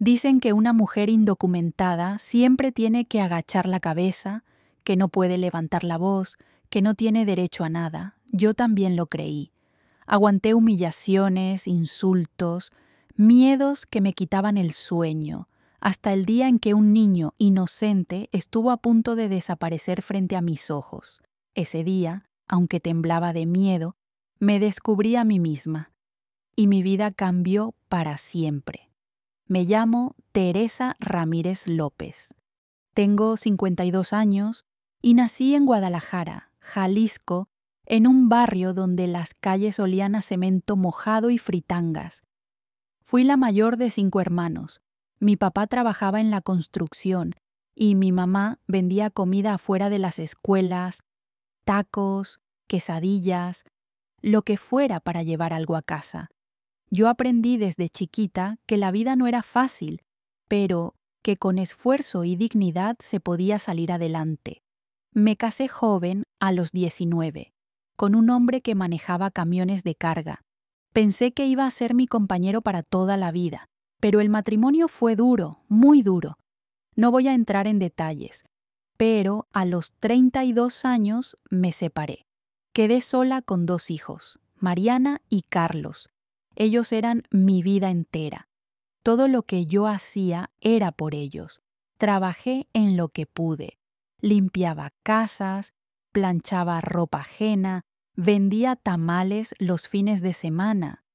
Dicen que una mujer indocumentada siempre tiene que agachar la cabeza, que no puede levantar la voz, que no tiene derecho a nada. Yo también lo creí. Aguanté humillaciones, insultos, miedos que me quitaban el sueño, hasta el día en que un niño inocente estuvo a punto de desaparecer frente a mis ojos. Ese día, aunque temblaba de miedo, me descubrí a mí misma, y mi vida cambió para siempre. Me llamo Teresa Ramírez López. Tengo 52 años y nací en Guadalajara, Jalisco, en un barrio donde las calles olían a cemento mojado y fritangas. Fui la mayor de 5 hermanos. Mi papá trabajaba en la construcción y mi mamá vendía comida afuera de las escuelas, tacos, quesadillas, lo que fuera para llevar algo a casa. Yo aprendí desde chiquita que la vida no era fácil, pero que con esfuerzo y dignidad se podía salir adelante. Me casé joven, a los 19, con un hombre que manejaba camiones de carga. Pensé que iba a ser mi compañero para toda la vida, pero el matrimonio fue duro, muy duro. No voy a entrar en detalles, pero a los 32 años me separé. Quedé sola con 2 hijos, Mariana y Carlos. Ellos eran mi vida entera. Todo lo que yo hacía era por ellos. Trabajé en lo que pude. Limpiaba casas, planchaba ropa ajena, vendía tamales los fines de semana.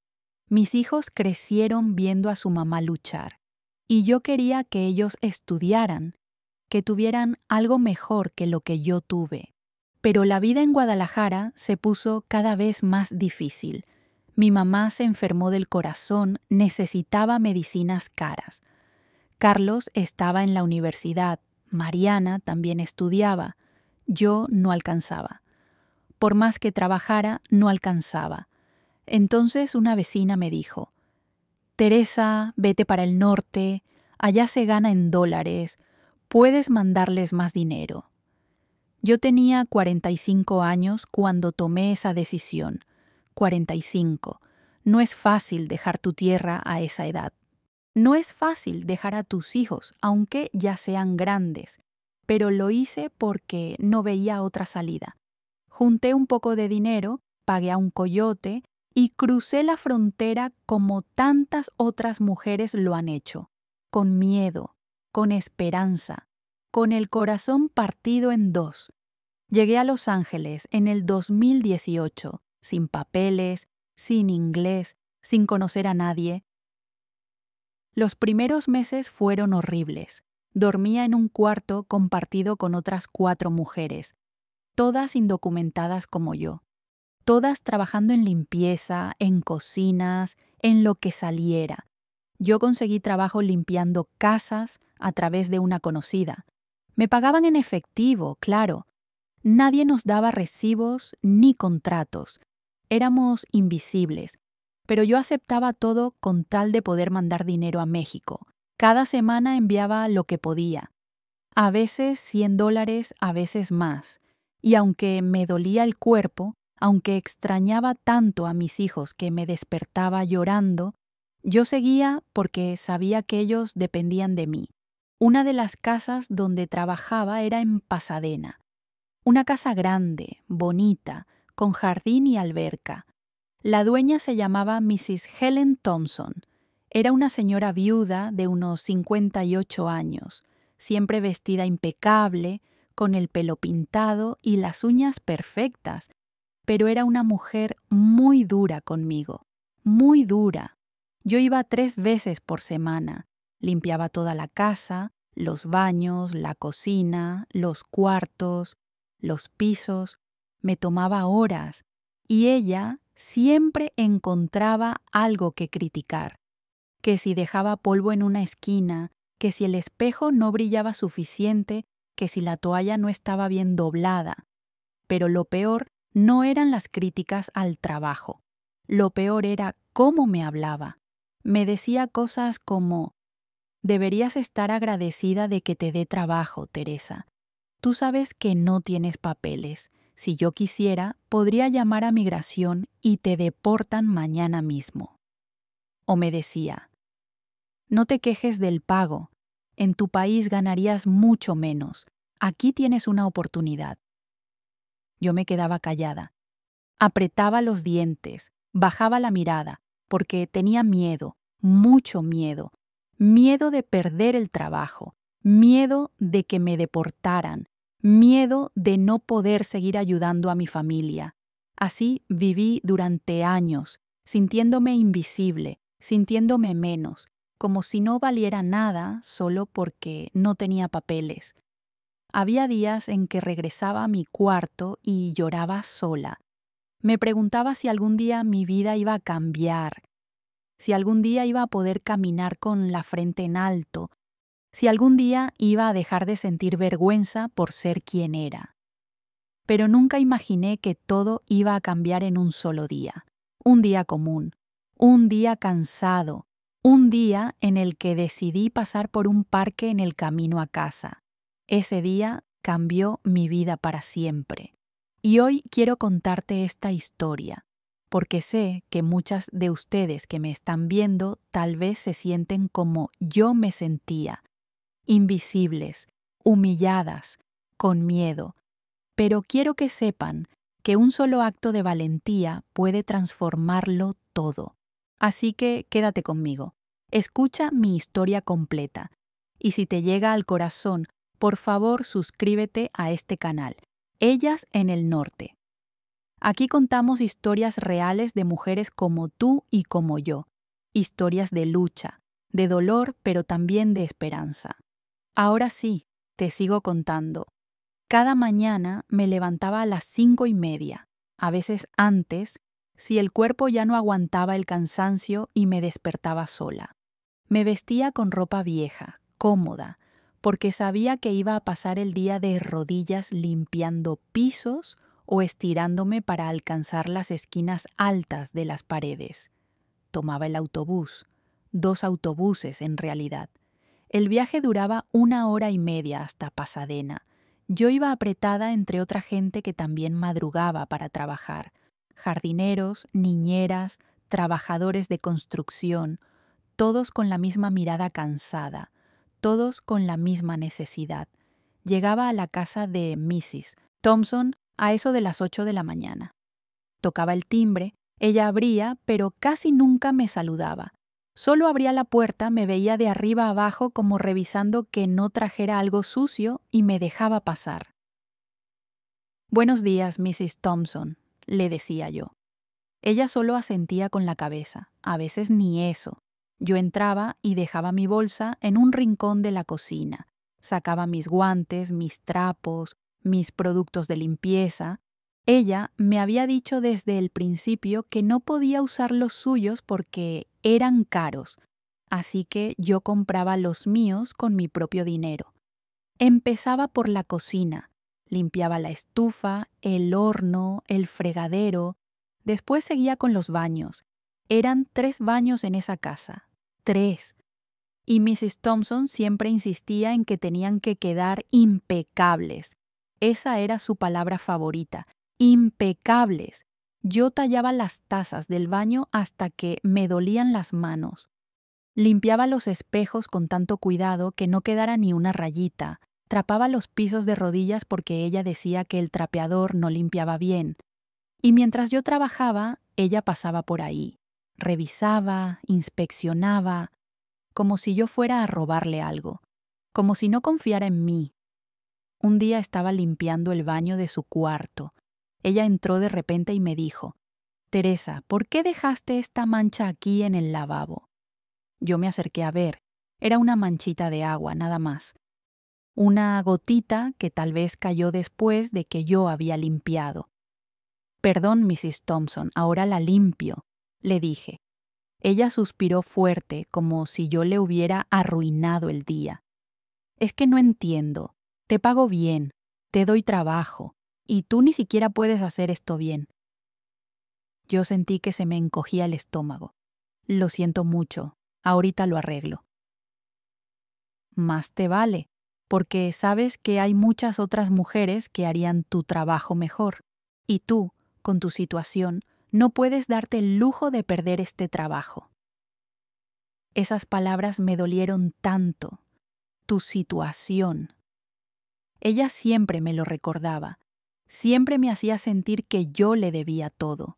Mis hijos crecieron viendo a su mamá luchar, y yo quería que ellos estudiaran, que tuvieran algo mejor que lo que yo tuve. Pero la vida en Guadalajara se puso cada vez más difícil. Mi mamá se enfermó del corazón, necesitaba medicinas caras. Carlos estaba en la universidad, Mariana también estudiaba. Yo no alcanzaba. Por más que trabajara, no alcanzaba. Entonces una vecina me dijo: Teresa, vete para el norte, allá se gana en dólares, puedes mandarles más dinero. Yo tenía 45 años cuando tomé esa decisión. 45. No es fácil dejar tu tierra a esa edad. No es fácil dejar a tus hijos, aunque ya sean grandes, pero lo hice porque no veía otra salida. Junté un poco de dinero, pagué a un coyote y crucé la frontera como tantas otras mujeres lo han hecho, con miedo, con esperanza, con el corazón partido en 2. Llegué a Los Ángeles en el 2018, sin papeles, sin inglés, sin conocer a nadie. Los primeros meses fueron horribles. Dormía en un cuarto compartido con otras 4 mujeres, todas indocumentadas como yo, todas trabajando en limpieza, en cocinas, en lo que saliera. Yo conseguí trabajo limpiando casas a través de una conocida. Me pagaban en efectivo, claro. Nadie nos daba recibos ni contratos. Éramos invisibles, pero yo aceptaba todo con tal de poder mandar dinero a México. Cada semana enviaba lo que podía. A veces $100, a veces más. Y aunque me dolía el cuerpo, aunque extrañaba tanto a mis hijos que me despertaba llorando, yo seguía porque sabía que ellos dependían de mí. Una de las casas donde trabajaba era en Pasadena. Una casa grande, bonita, con jardín y alberca. La dueña se llamaba Mrs. Helen Thompson. Era una señora viuda de unos 58 años, siempre vestida impecable, con el pelo pintado y las uñas perfectas, pero era una mujer muy dura conmigo, muy dura. Yo iba 3 veces por semana, limpiaba toda la casa, los baños, la cocina, los cuartos, los pisos, me tomaba horas, y ella siempre encontraba algo que criticar, que si dejaba polvo en una esquina, que si el espejo no brillaba suficiente, que si la toalla no estaba bien doblada. Pero lo peor no eran las críticas al trabajo. Lo peor era cómo me hablaba. Me decía cosas como: deberías estar agradecida de que te dé trabajo, Teresa. Tú sabes que no tienes papeles. Si yo quisiera, podría llamar a migración y te deportan mañana mismo. O me decía: No te quejes del pago. En tu país ganarías mucho menos. Aquí tienes una oportunidad. Yo me quedaba callada. Apretaba los dientes, bajaba la mirada, porque tenía miedo, mucho miedo. Miedo de perder el trabajo, miedo de que me deportaran, miedo de no poder seguir ayudando a mi familia. Así viví durante años, sintiéndome invisible, sintiéndome menos, como si no valiera nada solo porque no tenía papeles. Había días en que regresaba a mi cuarto y lloraba sola. Me preguntaba si algún día mi vida iba a cambiar, si algún día iba a poder caminar con la frente en alto, si algún día iba a dejar de sentir vergüenza por ser quien era. Pero nunca imaginé que todo iba a cambiar en un solo día, un día común, un día cansado, un día en el que decidí pasar por un parque en el camino a casa. Ese día cambió mi vida para siempre. Y hoy quiero contarte esta historia, porque sé que muchas de ustedes que me están viendo tal vez se sienten como yo me sentía, invisibles, humilladas, con miedo. Pero quiero que sepan que un solo acto de valentía puede transformarlo todo. Así que quédate conmigo. Escucha mi historia completa. Y si te llega al corazón, por favor suscríbete a este canal. Ellas en el Norte. Aquí contamos historias reales de mujeres como tú y como yo. Historias de lucha, de dolor, pero también de esperanza. Ahora sí, te sigo contando. Cada mañana me levantaba a las 5:30, a veces antes, si el cuerpo ya no aguantaba el cansancio y me despertaba sola. Me vestía con ropa vieja, cómoda, porque sabía que iba a pasar el día de rodillas limpiando pisos o estirándome para alcanzar las esquinas altas de las paredes. Tomaba el autobús, 2 autobuses en realidad. El viaje duraba 1 hora y media hasta Pasadena. Yo iba apretada entre otra gente que también madrugaba para trabajar. Jardineros, niñeras, trabajadores de construcción, todos con la misma mirada cansada, todos con la misma necesidad. Llegaba a la casa de Mrs. Thompson a eso de las 8 de la mañana. Tocaba el timbre, ella abría, pero casi nunca me saludaba. Solo abría la puerta, me veía de arriba abajo como revisando que no trajera algo sucio y me dejaba pasar. «Buenos días, Mrs. Thompson», le decía yo. Ella solo asentía con la cabeza, a veces ni eso. Yo entraba y dejaba mi bolsa en un rincón de la cocina. Sacaba mis guantes, mis trapos, mis productos de limpieza. Ella me había dicho desde el principio que no podía usar los suyos porque eran caros, así que yo compraba los míos con mi propio dinero. Empezaba por la cocina, limpiaba la estufa, el horno, el fregadero. Después seguía con los baños. Eran 3 baños en esa casa. 3. Y Mrs. Thompson siempre insistía en que tenían que quedar impecables. Esa era su palabra favorita. Impecables. Yo tallaba las tazas del baño hasta que me dolían las manos. Limpiaba los espejos con tanto cuidado que no quedara ni una rayita. Trapaba los pisos de rodillas porque ella decía que el trapeador no limpiaba bien. Y mientras yo trabajaba, ella pasaba por ahí. Revisaba, inspeccionaba, como si yo fuera a robarle algo, como si no confiara en mí. Un día estaba limpiando el baño de su cuarto. Ella entró de repente y me dijo: «Teresa, ¿por qué dejaste esta mancha aquí en el lavabo?» Yo me acerqué a ver. Era una manchita de agua, nada más. Una gotita que tal vez cayó después de que yo había limpiado. «Perdón, Mrs. Thompson, ahora la limpio», le dije. Ella suspiró fuerte, como si yo le hubiera arruinado el día. «Es que no entiendo. Te pago bien, te doy trabajo, y tú ni siquiera puedes hacer esto bien». Yo sentí que se me encogía el estómago. «Lo siento mucho, ahorita lo arreglo». «Más te vale, porque sabes que hay muchas otras mujeres que harían tu trabajo mejor. Y tú, con tu situación, no puedes darte el lujo de perder este trabajo». Esas palabras me dolieron tanto. Tu situación. Ella siempre me lo recordaba. Siempre me hacía sentir que yo le debía todo,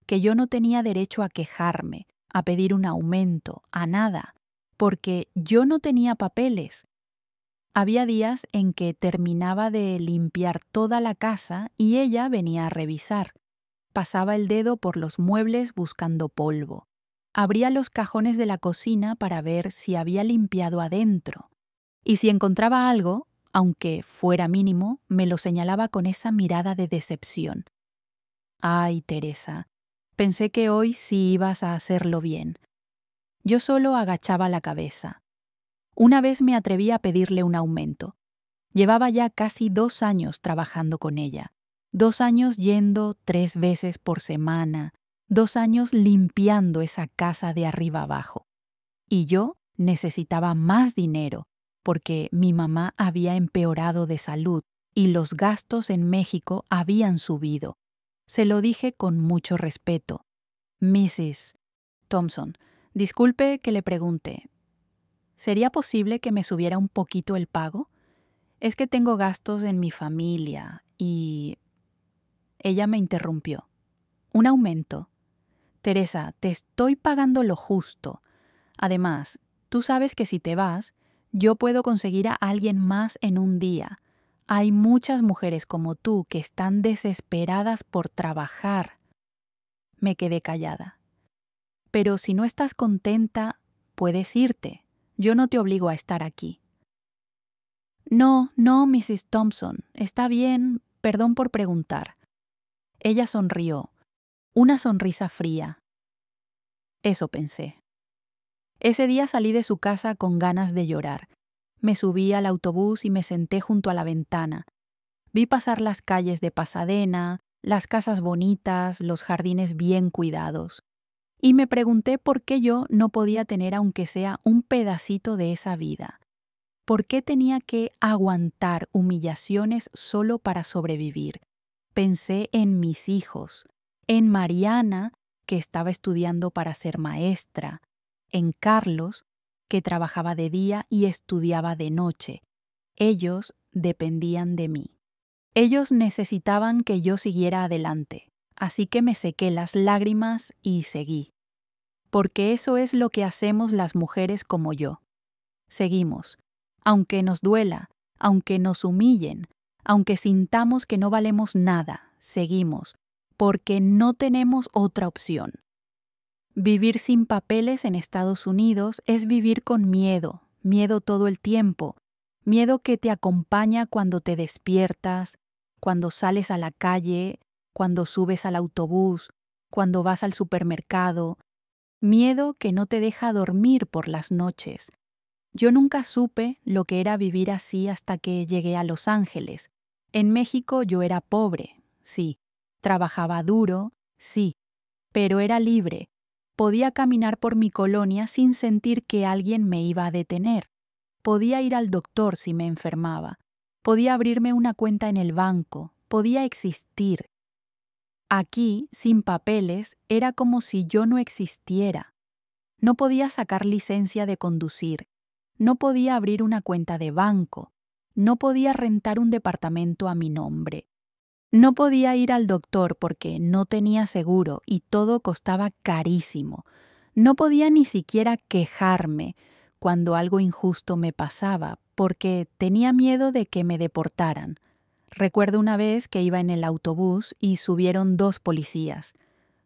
que yo no tenía derecho a quejarme, a pedir un aumento, a nada, porque yo no tenía papeles. Había días en que terminaba de limpiar toda la casa y ella venía a revisar. Pasaba el dedo por los muebles buscando polvo. Abría los cajones de la cocina para ver si había limpiado adentro. Y si encontraba algo, aunque fuera mínimo, me lo señalaba con esa mirada de decepción. Ay, Teresa, pensé que hoy sí ibas a hacerlo bien. Yo solo agachaba la cabeza. Una vez me atreví a pedirle un aumento. Llevaba ya casi 2 años trabajando con ella. 2 años yendo 3 veces por semana. 2 años limpiando esa casa de arriba abajo. Y yo necesitaba más dinero porque mi mamá había empeorado de salud y los gastos en México habían subido. Se lo dije con mucho respeto. Mrs. Thompson, disculpe que le pregunte. ¿Sería posible que me subiera un poquito el pago? Es que tengo gastos en mi familia y... Ella me interrumpió. ¿Un aumento? Teresa, te estoy pagando lo justo. Además, tú sabes que si te vas, yo puedo conseguir a alguien más en un día. Hay muchas mujeres como tú que están desesperadas por trabajar. Me quedé callada. Pero si no estás contenta, puedes irte. Yo no te obligo a estar aquí. No, Mrs. Thompson, está bien, perdón por preguntar. Ella sonrió, una sonrisa fría. Eso pensé. Ese día salí de su casa con ganas de llorar. Me subí al autobús y me senté junto a la ventana. Vi pasar las calles de Pasadena, las casas bonitas, los jardines bien cuidados. Y me pregunté por qué yo no podía tener aunque sea un pedacito de esa vida. ¿Por qué tenía que aguantar humillaciones solo para sobrevivir? Pensé en mis hijos, en Mariana, que estaba estudiando para ser maestra, en Carlos, que trabajaba de día y estudiaba de noche. Ellos dependían de mí. Ellos necesitaban que yo siguiera adelante, así que me sequé las lágrimas y seguí. Porque eso es lo que hacemos las mujeres como yo. Seguimos, aunque nos duela, aunque nos humillen, aunque sintamos que no valemos nada, seguimos, porque no tenemos otra opción. Vivir sin papeles en Estados Unidos es vivir con miedo, miedo todo el tiempo, miedo que te acompaña cuando te despiertas, cuando sales a la calle, cuando subes al autobús, cuando vas al supermercado, miedo que no te deja dormir por las noches. Yo nunca supe lo que era vivir así hasta que llegué a Los Ángeles. En México yo era pobre, sí, trabajaba duro, sí, pero era libre. Podía caminar por mi colonia sin sentir que alguien me iba a detener. Podía ir al doctor si me enfermaba. Podía abrirme una cuenta en el banco. Podía existir. Aquí, sin papeles, era como si yo no existiera. No podía sacar licencia de conducir. No podía abrir una cuenta de banco. No podía rentar un departamento a mi nombre. No podía ir al doctor porque no tenía seguro y todo costaba carísimo. No podía ni siquiera quejarme cuando algo injusto me pasaba porque tenía miedo de que me deportaran. Recuerdo una vez que iba en el autobús y subieron 2 policías.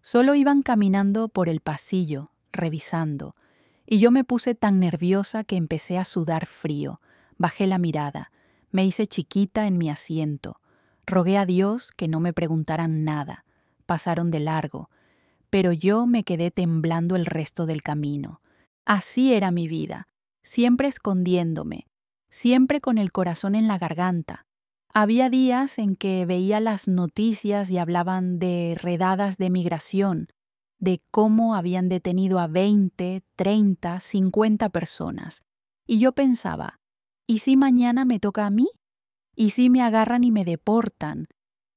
Solo iban caminando por el pasillo, revisando. Y yo me puse tan nerviosa que empecé a sudar frío. Bajé la mirada. Me hice chiquita en mi asiento. Rogué a Dios que no me preguntaran nada. Pasaron de largo. Pero yo me quedé temblando el resto del camino. Así era mi vida. Siempre escondiéndome. Siempre con el corazón en la garganta. Había días en que veía las noticias y hablaban de redadas de migración, de cómo habían detenido a 20, 30, 50 personas. Y yo pensaba, ¿y si mañana me toca a mí? ¿Y si me agarran y me deportan?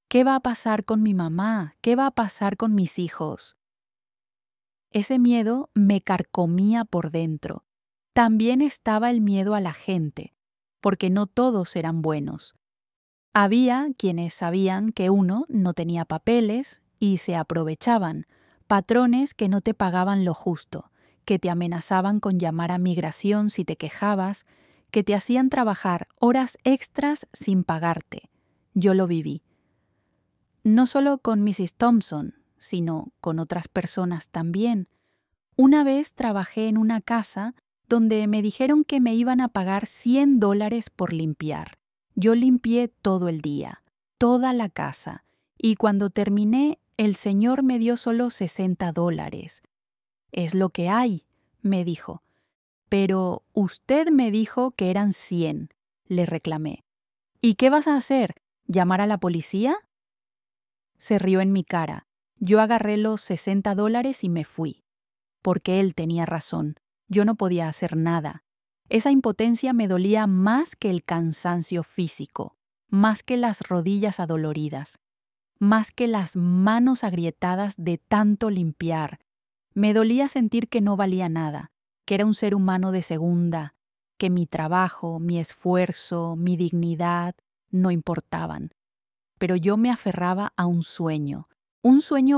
¿Qué va a pasar con mi mamá? ¿Qué va a pasar con mis hijos? Ese miedo me carcomía por dentro. También estaba el miedo a la gente, porque no todos eran buenos. Había quienes sabían que uno no tenía papeles y se aprovechaban, patrones que no te pagaban lo justo, que te amenazaban con llamar a migración si te quejabas, que te hacían trabajar horas extras sin pagarte. Yo lo viví. No solo con Mrs. Thompson, sino con otras personas también. Una vez trabajé en una casa donde me dijeron que me iban a pagar $100 por limpiar. Yo limpié todo el día, toda la casa, y cuando terminé, el señor me dio solo $60. Es lo que hay, me dijo. Pero usted me dijo que eran 100, le reclamé. ¿Y qué vas a hacer? ¿Llamar a la policía? Se rió en mi cara. Yo agarré los $60 y me fui. Porque él tenía razón. Yo no podía hacer nada. Esa impotencia me dolía más que el cansancio físico, más que las rodillas adoloridas, más que las manos agrietadas de tanto limpiar. Me dolía sentir que no valía nada, que era un ser humano de segunda, que mi trabajo, mi esfuerzo, mi dignidad no importaban. Pero yo me aferraba a un sueño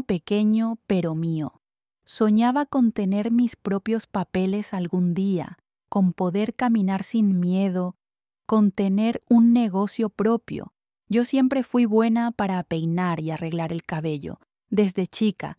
pequeño pero mío. Soñaba con tener mis propios papeles algún día, con poder caminar sin miedo, con tener un negocio propio. Yo siempre fui buena para peinar y arreglar el cabello, desde chica.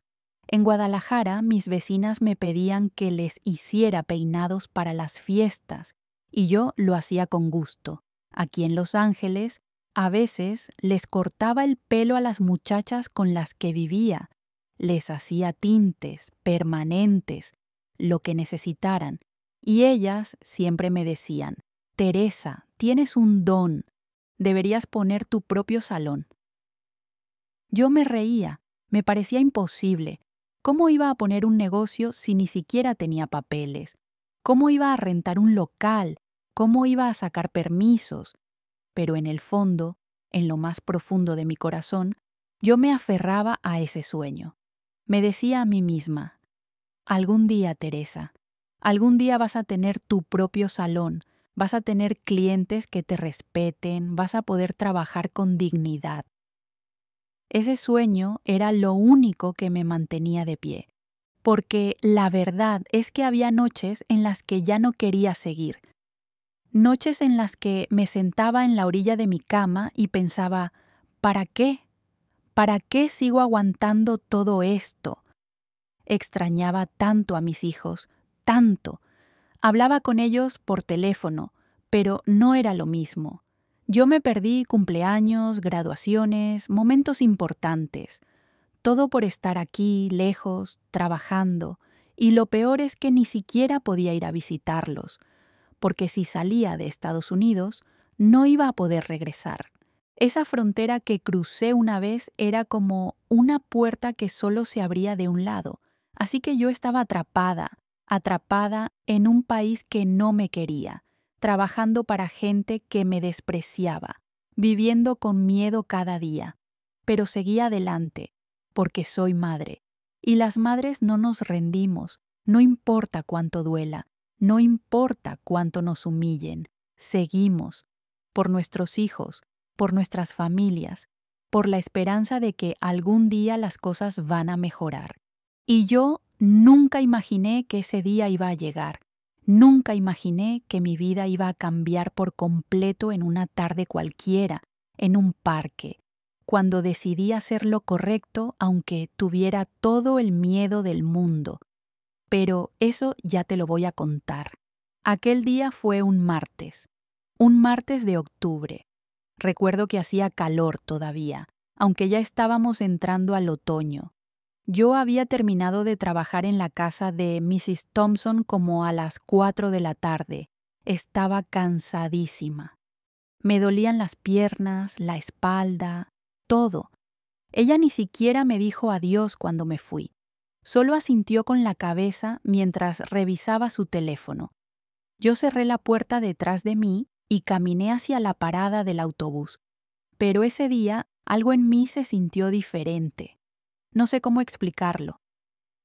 En Guadalajara, mis vecinas me pedían que les hiciera peinados para las fiestas, y yo lo hacía con gusto. Aquí en Los Ángeles, a veces les cortaba el pelo a las muchachas con las que vivía. Les hacía tintes, permanentes, lo que necesitaran, y ellas siempre me decían: Teresa, tienes un don, deberías poner tu propio salón. Yo me reía, me parecía imposible. ¿Cómo iba a poner un negocio si ni siquiera tenía papeles? ¿Cómo iba a rentar un local? ¿Cómo iba a sacar permisos? Pero en el fondo, en lo más profundo de mi corazón, yo me aferraba a ese sueño. Me decía a mí misma: algún día, Teresa, algún día vas a tener tu propio salón, vas a tener clientes que te respeten, vas a poder trabajar con dignidad. Ese sueño era lo único que me mantenía de pie, porque la verdad es que había noches en las que ya no quería seguir. Noches en las que me sentaba en la orilla de mi cama y pensaba: ¿para qué? ¿Para qué sigo aguantando todo esto? Extrañaba tanto a mis hijos, tanto. Hablaba con ellos por teléfono, pero no era lo mismo. Yo me perdí cumpleaños, graduaciones, momentos importantes. Todo por estar aquí, lejos, trabajando. Y lo peor es que ni siquiera podía ir a visitarlos, porque si salía de Estados Unidos, no iba a poder regresar. Esa frontera que crucé una vez era como una puerta que solo se abría de un lado, así que yo estaba atrapada en un país que no me quería, trabajando para gente que me despreciaba, viviendo con miedo cada día. Pero seguía adelante, porque soy madre, y las madres no nos rendimos, no importa cuánto duela. No importa cuánto nos humillen, seguimos, por nuestros hijos, por nuestras familias, por la esperanza de que algún día las cosas van a mejorar. Y yo nunca imaginé que ese día iba a llegar. Nunca imaginé que mi vida iba a cambiar por completo en una tarde cualquiera, en un parque, cuando decidí hacer lo correcto aunque tuviera todo el miedo del mundo. Pero eso ya te lo voy a contar. Aquel día fue un martes de octubre. Recuerdo que hacía calor todavía, aunque ya estábamos entrando al otoño. Yo había terminado de trabajar en la casa de Mrs. Thompson como a las 4 de la tarde. Estaba cansadísima. Me dolían las piernas, la espalda, todo. Ella ni siquiera me dijo adiós cuando me fui. Solo asintió con la cabeza mientras revisaba su teléfono. Yo cerré la puerta detrás de mí y caminé hacia la parada del autobús. Pero ese día algo en mí se sintió diferente. No sé cómo explicarlo.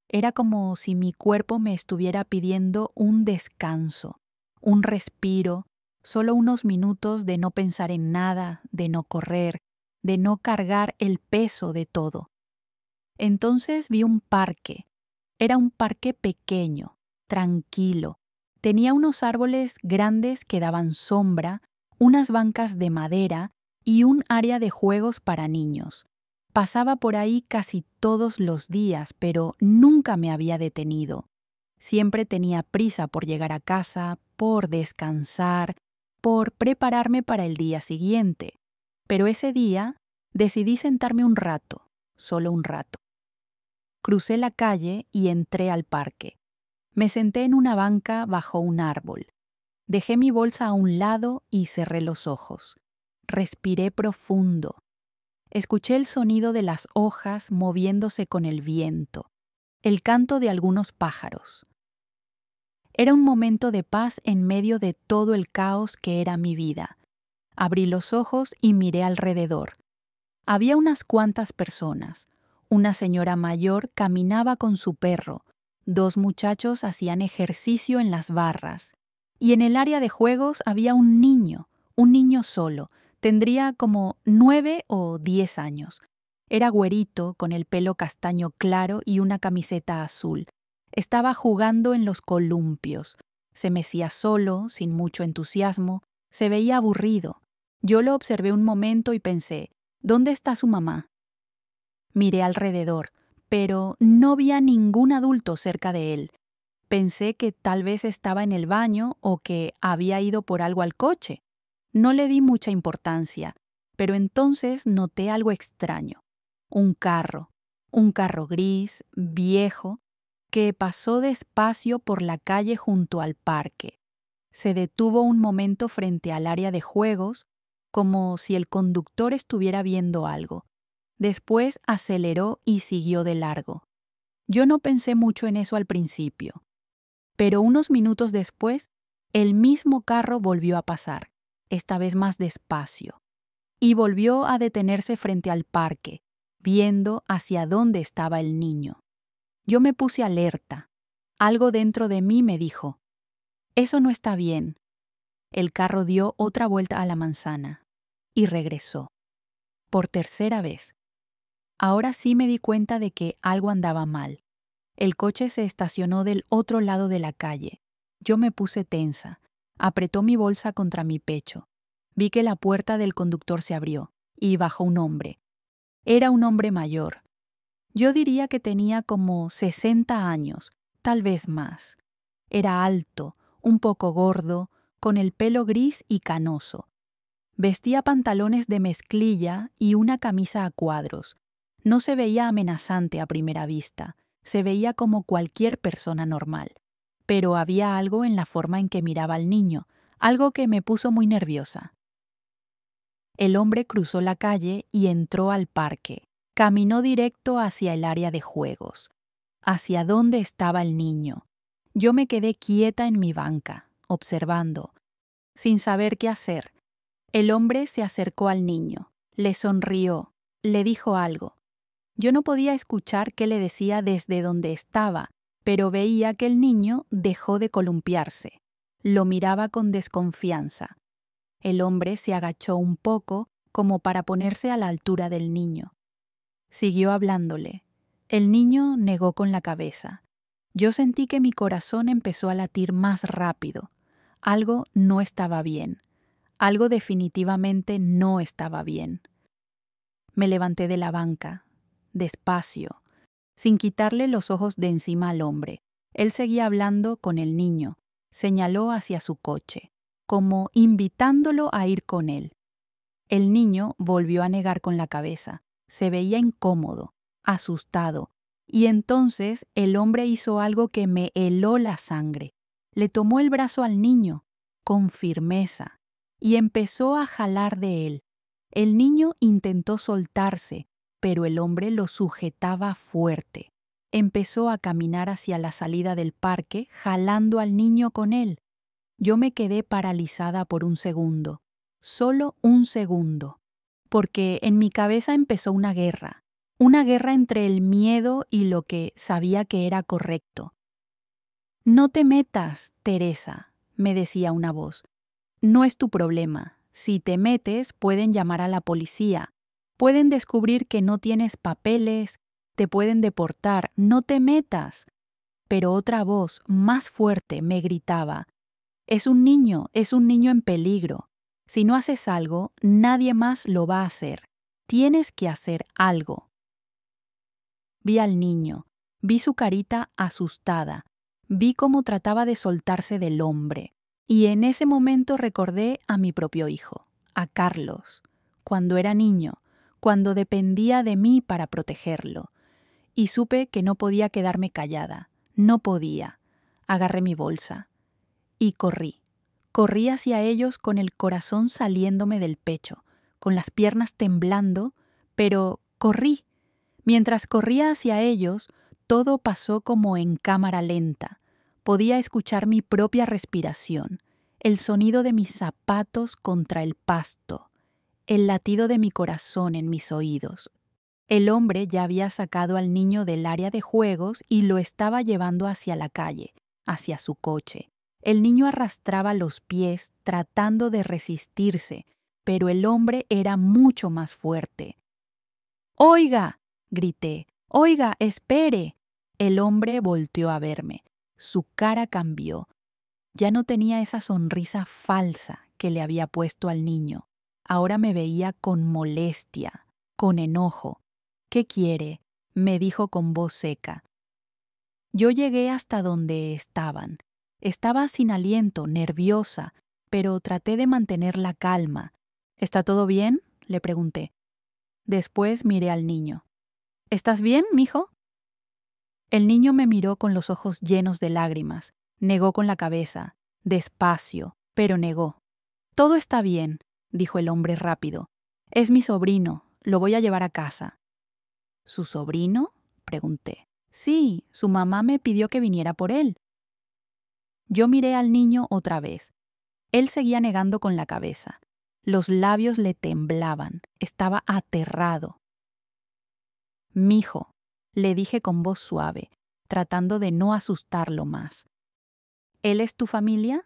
Era como si mi cuerpo me estuviera pidiendo un descanso, un respiro, solo unos minutos de no pensar en nada, de no correr, de no cargar el peso de todo. Entonces vi un parque. Era un parque pequeño, tranquilo. Tenía unos árboles grandes que daban sombra, unas bancas de madera y un área de juegos para niños. Pasaba por ahí casi todos los días, pero nunca me había detenido. Siempre tenía prisa por llegar a casa, por descansar, por prepararme para el día siguiente. Pero ese día decidí sentarme un rato, solo un rato. Crucé la calle y entré al parque. Me senté en una banca bajo un árbol. Dejé mi bolsa a un lado y cerré los ojos. Respiré profundo. Escuché el sonido de las hojas moviéndose con el viento, el canto de algunos pájaros. Era un momento de paz en medio de todo el caos que era mi vida. Abrí los ojos y miré alrededor. Había unas cuantas personas. Una señora mayor caminaba con su perro. 2 muchachos hacían ejercicio en las barras. Y en el área de juegos había un niño solo. Tendría como 9 o 10 años. Era güerito, con el pelo castaño claro y una camiseta azul. Estaba jugando en los columpios. Se mecía solo, sin mucho entusiasmo. Se veía aburrido. Yo lo observé un momento y pensé, ¿dónde está su mamá? Miré alrededor, pero no vi a ningún adulto cerca de él. Pensé que tal vez estaba en el baño o que había ido por algo al coche. No le di mucha importancia, pero entonces noté algo extraño. Un carro gris, viejo, que pasó despacio por la calle junto al parque. Se detuvo un momento frente al área de juegos, como si el conductor estuviera viendo algo. Después aceleró y siguió de largo. Yo no pensé mucho en eso al principio, pero unos minutos después, el mismo carro volvió a pasar, esta vez más despacio, y volvió a detenerse frente al parque, viendo hacia dónde estaba el niño. Yo me puse alerta. Algo dentro de mí me dijo, «Eso no está bien». El carro dio otra vuelta a la manzana y regresó. Por tercera vez. Ahora sí me di cuenta de que algo andaba mal. El coche se estacionó del otro lado de la calle. Yo me puse tensa. Apretó mi bolsa contra mi pecho. Vi que la puerta del conductor se abrió y bajó un hombre. Era un hombre mayor. Yo diría que tenía como 60 años, tal vez más. Era alto, un poco gordo, con el pelo gris y canoso. Vestía pantalones de mezclilla y una camisa a cuadros. No se veía amenazante a primera vista, se veía como cualquier persona normal. Pero había algo en la forma en que miraba al niño, algo que me puso muy nerviosa. El hombre cruzó la calle y entró al parque. Caminó directo hacia el área de juegos, hacia donde estaba el niño. Yo me quedé quieta en mi banca, observando, sin saber qué hacer. El hombre se acercó al niño, le sonrió, le dijo algo. Yo no podía escuchar qué le decía desde donde estaba, pero veía que el niño dejó de columpiarse. Lo miraba con desconfianza. El hombre se agachó un poco como para ponerse a la altura del niño. Siguió hablándole. El niño negó con la cabeza. Yo sentí que mi corazón empezó a latir más rápido. Algo no estaba bien. Algo definitivamente no estaba bien. Me levanté de la banca, despacio, sin quitarle los ojos de encima al hombre. Él seguía hablando con el niño. Señaló hacia su coche, como invitándolo a ir con él. El niño volvió a negar con la cabeza. Se veía incómodo, asustado, y entonces el hombre hizo algo que me heló la sangre. Le tomó el brazo al niño, con firmeza, y empezó a jalar de él. El niño intentó soltarse, pero el hombre lo sujetaba fuerte. Empezó a caminar hacia la salida del parque, jalando al niño con él. Yo me quedé paralizada por un segundo, solo un segundo, porque en mi cabeza empezó una guerra. Una guerra entre el miedo y lo que sabía que era correcto. No te metas, Teresa, me decía una voz. No es tu problema. Si te metes, pueden llamar a la policía. Pueden descubrir que no tienes papeles, te pueden deportar. No te metas. Pero otra voz, más fuerte, me gritaba. Es un niño en peligro. Si no haces algo, nadie más lo va a hacer. Tienes que hacer algo. Vi al niño, vi su carita asustada, vi cómo trataba de soltarse del hombre. Y en ese momento recordé a mi propio hijo, a Carlos, cuando era niño, cuando dependía de mí para protegerlo. Y supe que no podía quedarme callada, no podía. Agarré mi bolsa y corrí. Corrí hacia ellos con el corazón saliéndome del pecho, con las piernas temblando, pero corrí. Mientras corría hacia ellos, todo pasó como en cámara lenta. Podía escuchar mi propia respiración, el sonido de mis zapatos contra el pasto, el latido de mi corazón en mis oídos. El hombre ya había sacado al niño del área de juegos y lo estaba llevando hacia la calle, hacia su coche. El niño arrastraba los pies tratando de resistirse, pero el hombre era mucho más fuerte. ¡Oiga!, grité. ¡Oiga, espere! El hombre volteó a verme. Su cara cambió. Ya no tenía esa sonrisa falsa que le había puesto al niño. Ahora me veía con molestia, con enojo. ¿Qué quiere?, me dijo con voz seca. Yo llegué hasta donde estaban. Estaba sin aliento, nerviosa, pero traté de mantener la calma. ¿Está todo bien?, le pregunté. Después miré al niño. ¿Estás bien, mijo? El niño me miró con los ojos llenos de lágrimas. Negó con la cabeza, despacio, pero negó. Todo está bien, dijo el hombre rápido. Es mi sobrino, lo voy a llevar a casa. ¿Su sobrino?, pregunté. Sí, su mamá me pidió que viniera por él. Yo miré al niño otra vez. Él seguía negando con la cabeza. Los labios le temblaban. Estaba aterrado. Mijo, le dije con voz suave, tratando de no asustarlo más. ¿Él es tu familia?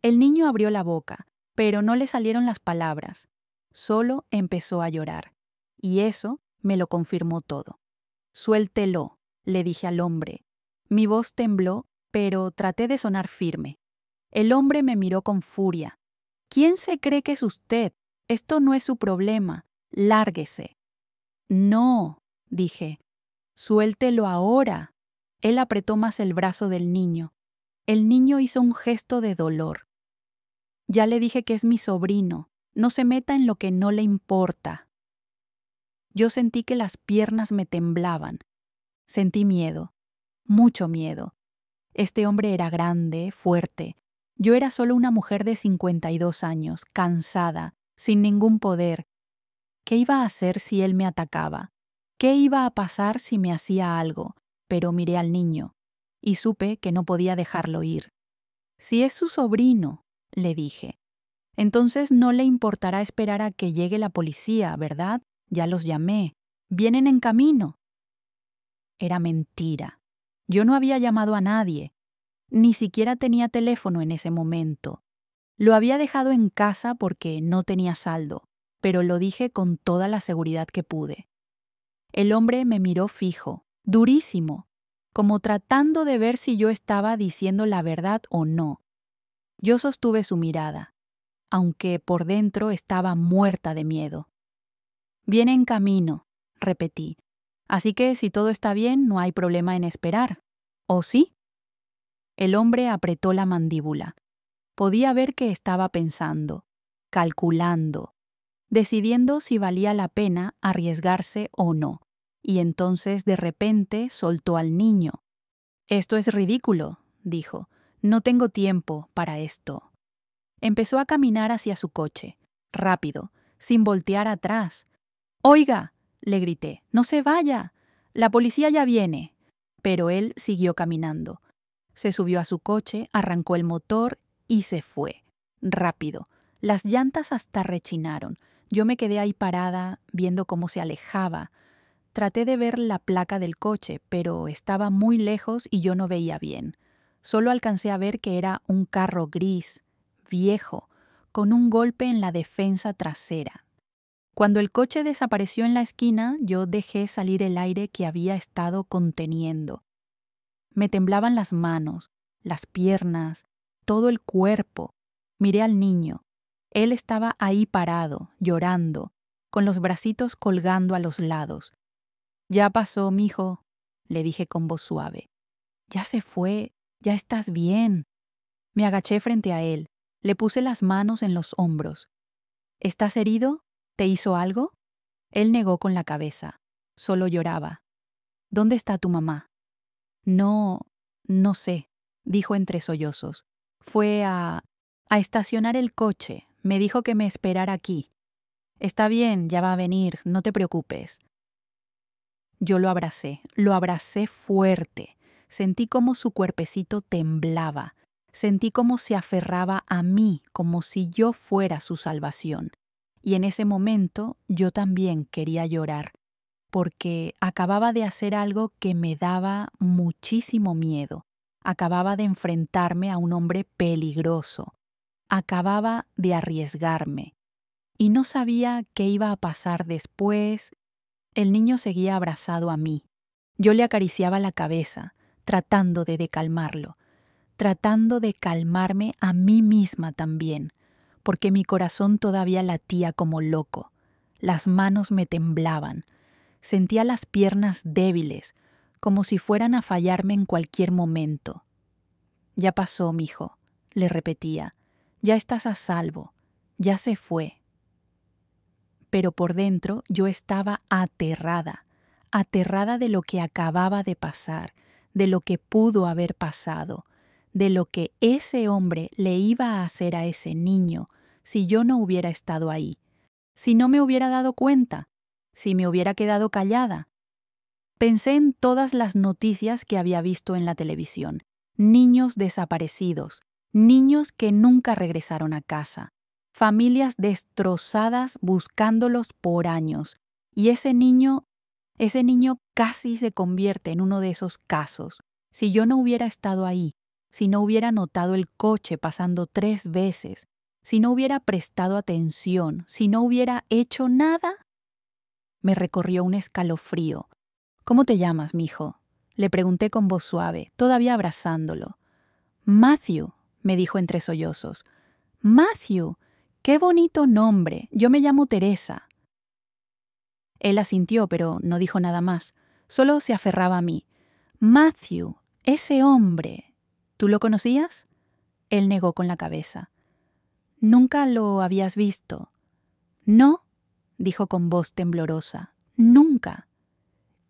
El niño abrió la boca, pero no le salieron las palabras. Solo empezó a llorar. Y eso me lo confirmó todo. Suéltelo, le dije al hombre. Mi voz tembló, pero traté de sonar firme. El hombre me miró con furia. ¿Quién se cree que es usted? Esto no es su problema. Lárguese. No, dije. Suéltelo ahora. Él apretó más el brazo del niño. El niño hizo un gesto de dolor. Ya le dije que es mi sobrino. No se meta en lo que no le importa. Yo sentí que las piernas me temblaban. Sentí miedo, mucho miedo. Este hombre era grande, fuerte. Yo era solo una mujer de 52 años, cansada, sin ningún poder. ¿Qué iba a hacer si él me atacaba? ¿Qué iba a pasar si me hacía algo? Pero miré al niño y supe que no podía dejarlo ir. Si es su sobrino, le dije, entonces no le importará esperar a que llegue la policía, ¿verdad? Ya los llamé. Vienen en camino. Era mentira. Yo no había llamado a nadie. Ni siquiera tenía teléfono en ese momento. Lo había dejado en casa porque no tenía saldo, pero lo dije con toda la seguridad que pude. El hombre me miró fijo, durísimo, como tratando de ver si yo estaba diciendo la verdad o no. Yo sostuve su mirada, aunque por dentro estaba muerta de miedo. Viene en camino, repetí. Así que si todo está bien, no hay problema en esperar. ¿O sí? El hombre apretó la mandíbula. Podía ver que estaba pensando, calculando, decidiendo si valía la pena arriesgarse o no. Y entonces de repente soltó al niño. «Esto es ridículo», dijo. «No tengo tiempo para esto». Empezó a caminar hacia su coche, rápido, sin voltear atrás. «Oiga», le grité, «no se vaya. La policía ya viene». Pero él siguió caminando. Se subió a su coche, arrancó el motor y se fue. Rápido. Las llantas hasta rechinaron. Yo me quedé ahí parada, viendo cómo se alejaba. Traté de ver la placa del coche, pero estaba muy lejos y yo no veía bien. Solo alcancé a ver que era un carro gris, viejo, con un golpe en la defensa trasera. Cuando el coche desapareció en la esquina, yo dejé salir el aire que había estado conteniendo. Me temblaban las manos, las piernas, todo el cuerpo. Miré al niño. Él estaba ahí parado, llorando, con los bracitos colgando a los lados. «Ya pasó, mijo», le dije con voz suave. «Ya se fue, ya estás bien». Me agaché frente a él, le puse las manos en los hombros. «¿Estás herido? ¿Te hizo algo?» Él negó con la cabeza. Solo lloraba. «¿Dónde está tu mamá?» No sé», dijo entre sollozos. «Fue a estacionar el coche. Me dijo que me esperara aquí». «Está bien, ya va a venir, no te preocupes». Yo lo abracé fuerte. Sentí cómo su cuerpecito temblaba. Sentí cómo se aferraba a mí, como si yo fuera su salvación. Y en ese momento yo también quería llorar, porque acababa de hacer algo que me daba muchísimo miedo. Acababa de enfrentarme a un hombre peligroso. Acababa de arriesgarme. Y no sabía qué iba a pasar después. El niño seguía abrazado a mí. Yo le acariciaba la cabeza, tratando de calmarlo, tratando de calmarme a mí misma también, porque mi corazón todavía latía como loco. Las manos me temblaban. Sentía las piernas débiles, como si fueran a fallarme en cualquier momento. «Ya pasó, mijo», le repetía. «Ya estás a salvo. Ya se fue». Pero por dentro yo estaba aterrada de lo que acababa de pasar, de lo que pudo haber pasado, de lo que ese hombre le iba a hacer a ese niño si yo no hubiera estado ahí, si no me hubiera dado cuenta, si me hubiera quedado callada. Pensé en todas las noticias que había visto en la televisión. Niños desaparecidos, niños que nunca regresaron a casa, familias destrozadas buscándolos por años. Y ese niño casi se convierte en uno de esos casos. Si yo no hubiera estado ahí, si no hubiera notado el coche pasando 3 veces, si no hubiera prestado atención, si no hubiera hecho nada. Me recorrió un escalofrío. «¿Cómo te llamas, mijo?», le pregunté con voz suave, todavía abrazándolo. «Matthew», me dijo entre sollozos. «Matthew, qué bonito nombre. Yo me llamo Teresa». Él asintió, pero no dijo nada más. Solo se aferraba a mí. «Matthew, ese hombre. ¿Tú lo conocías?» Él negó con la cabeza. «¿Nunca lo habías visto?» «No», dijo con voz temblorosa. «Nunca».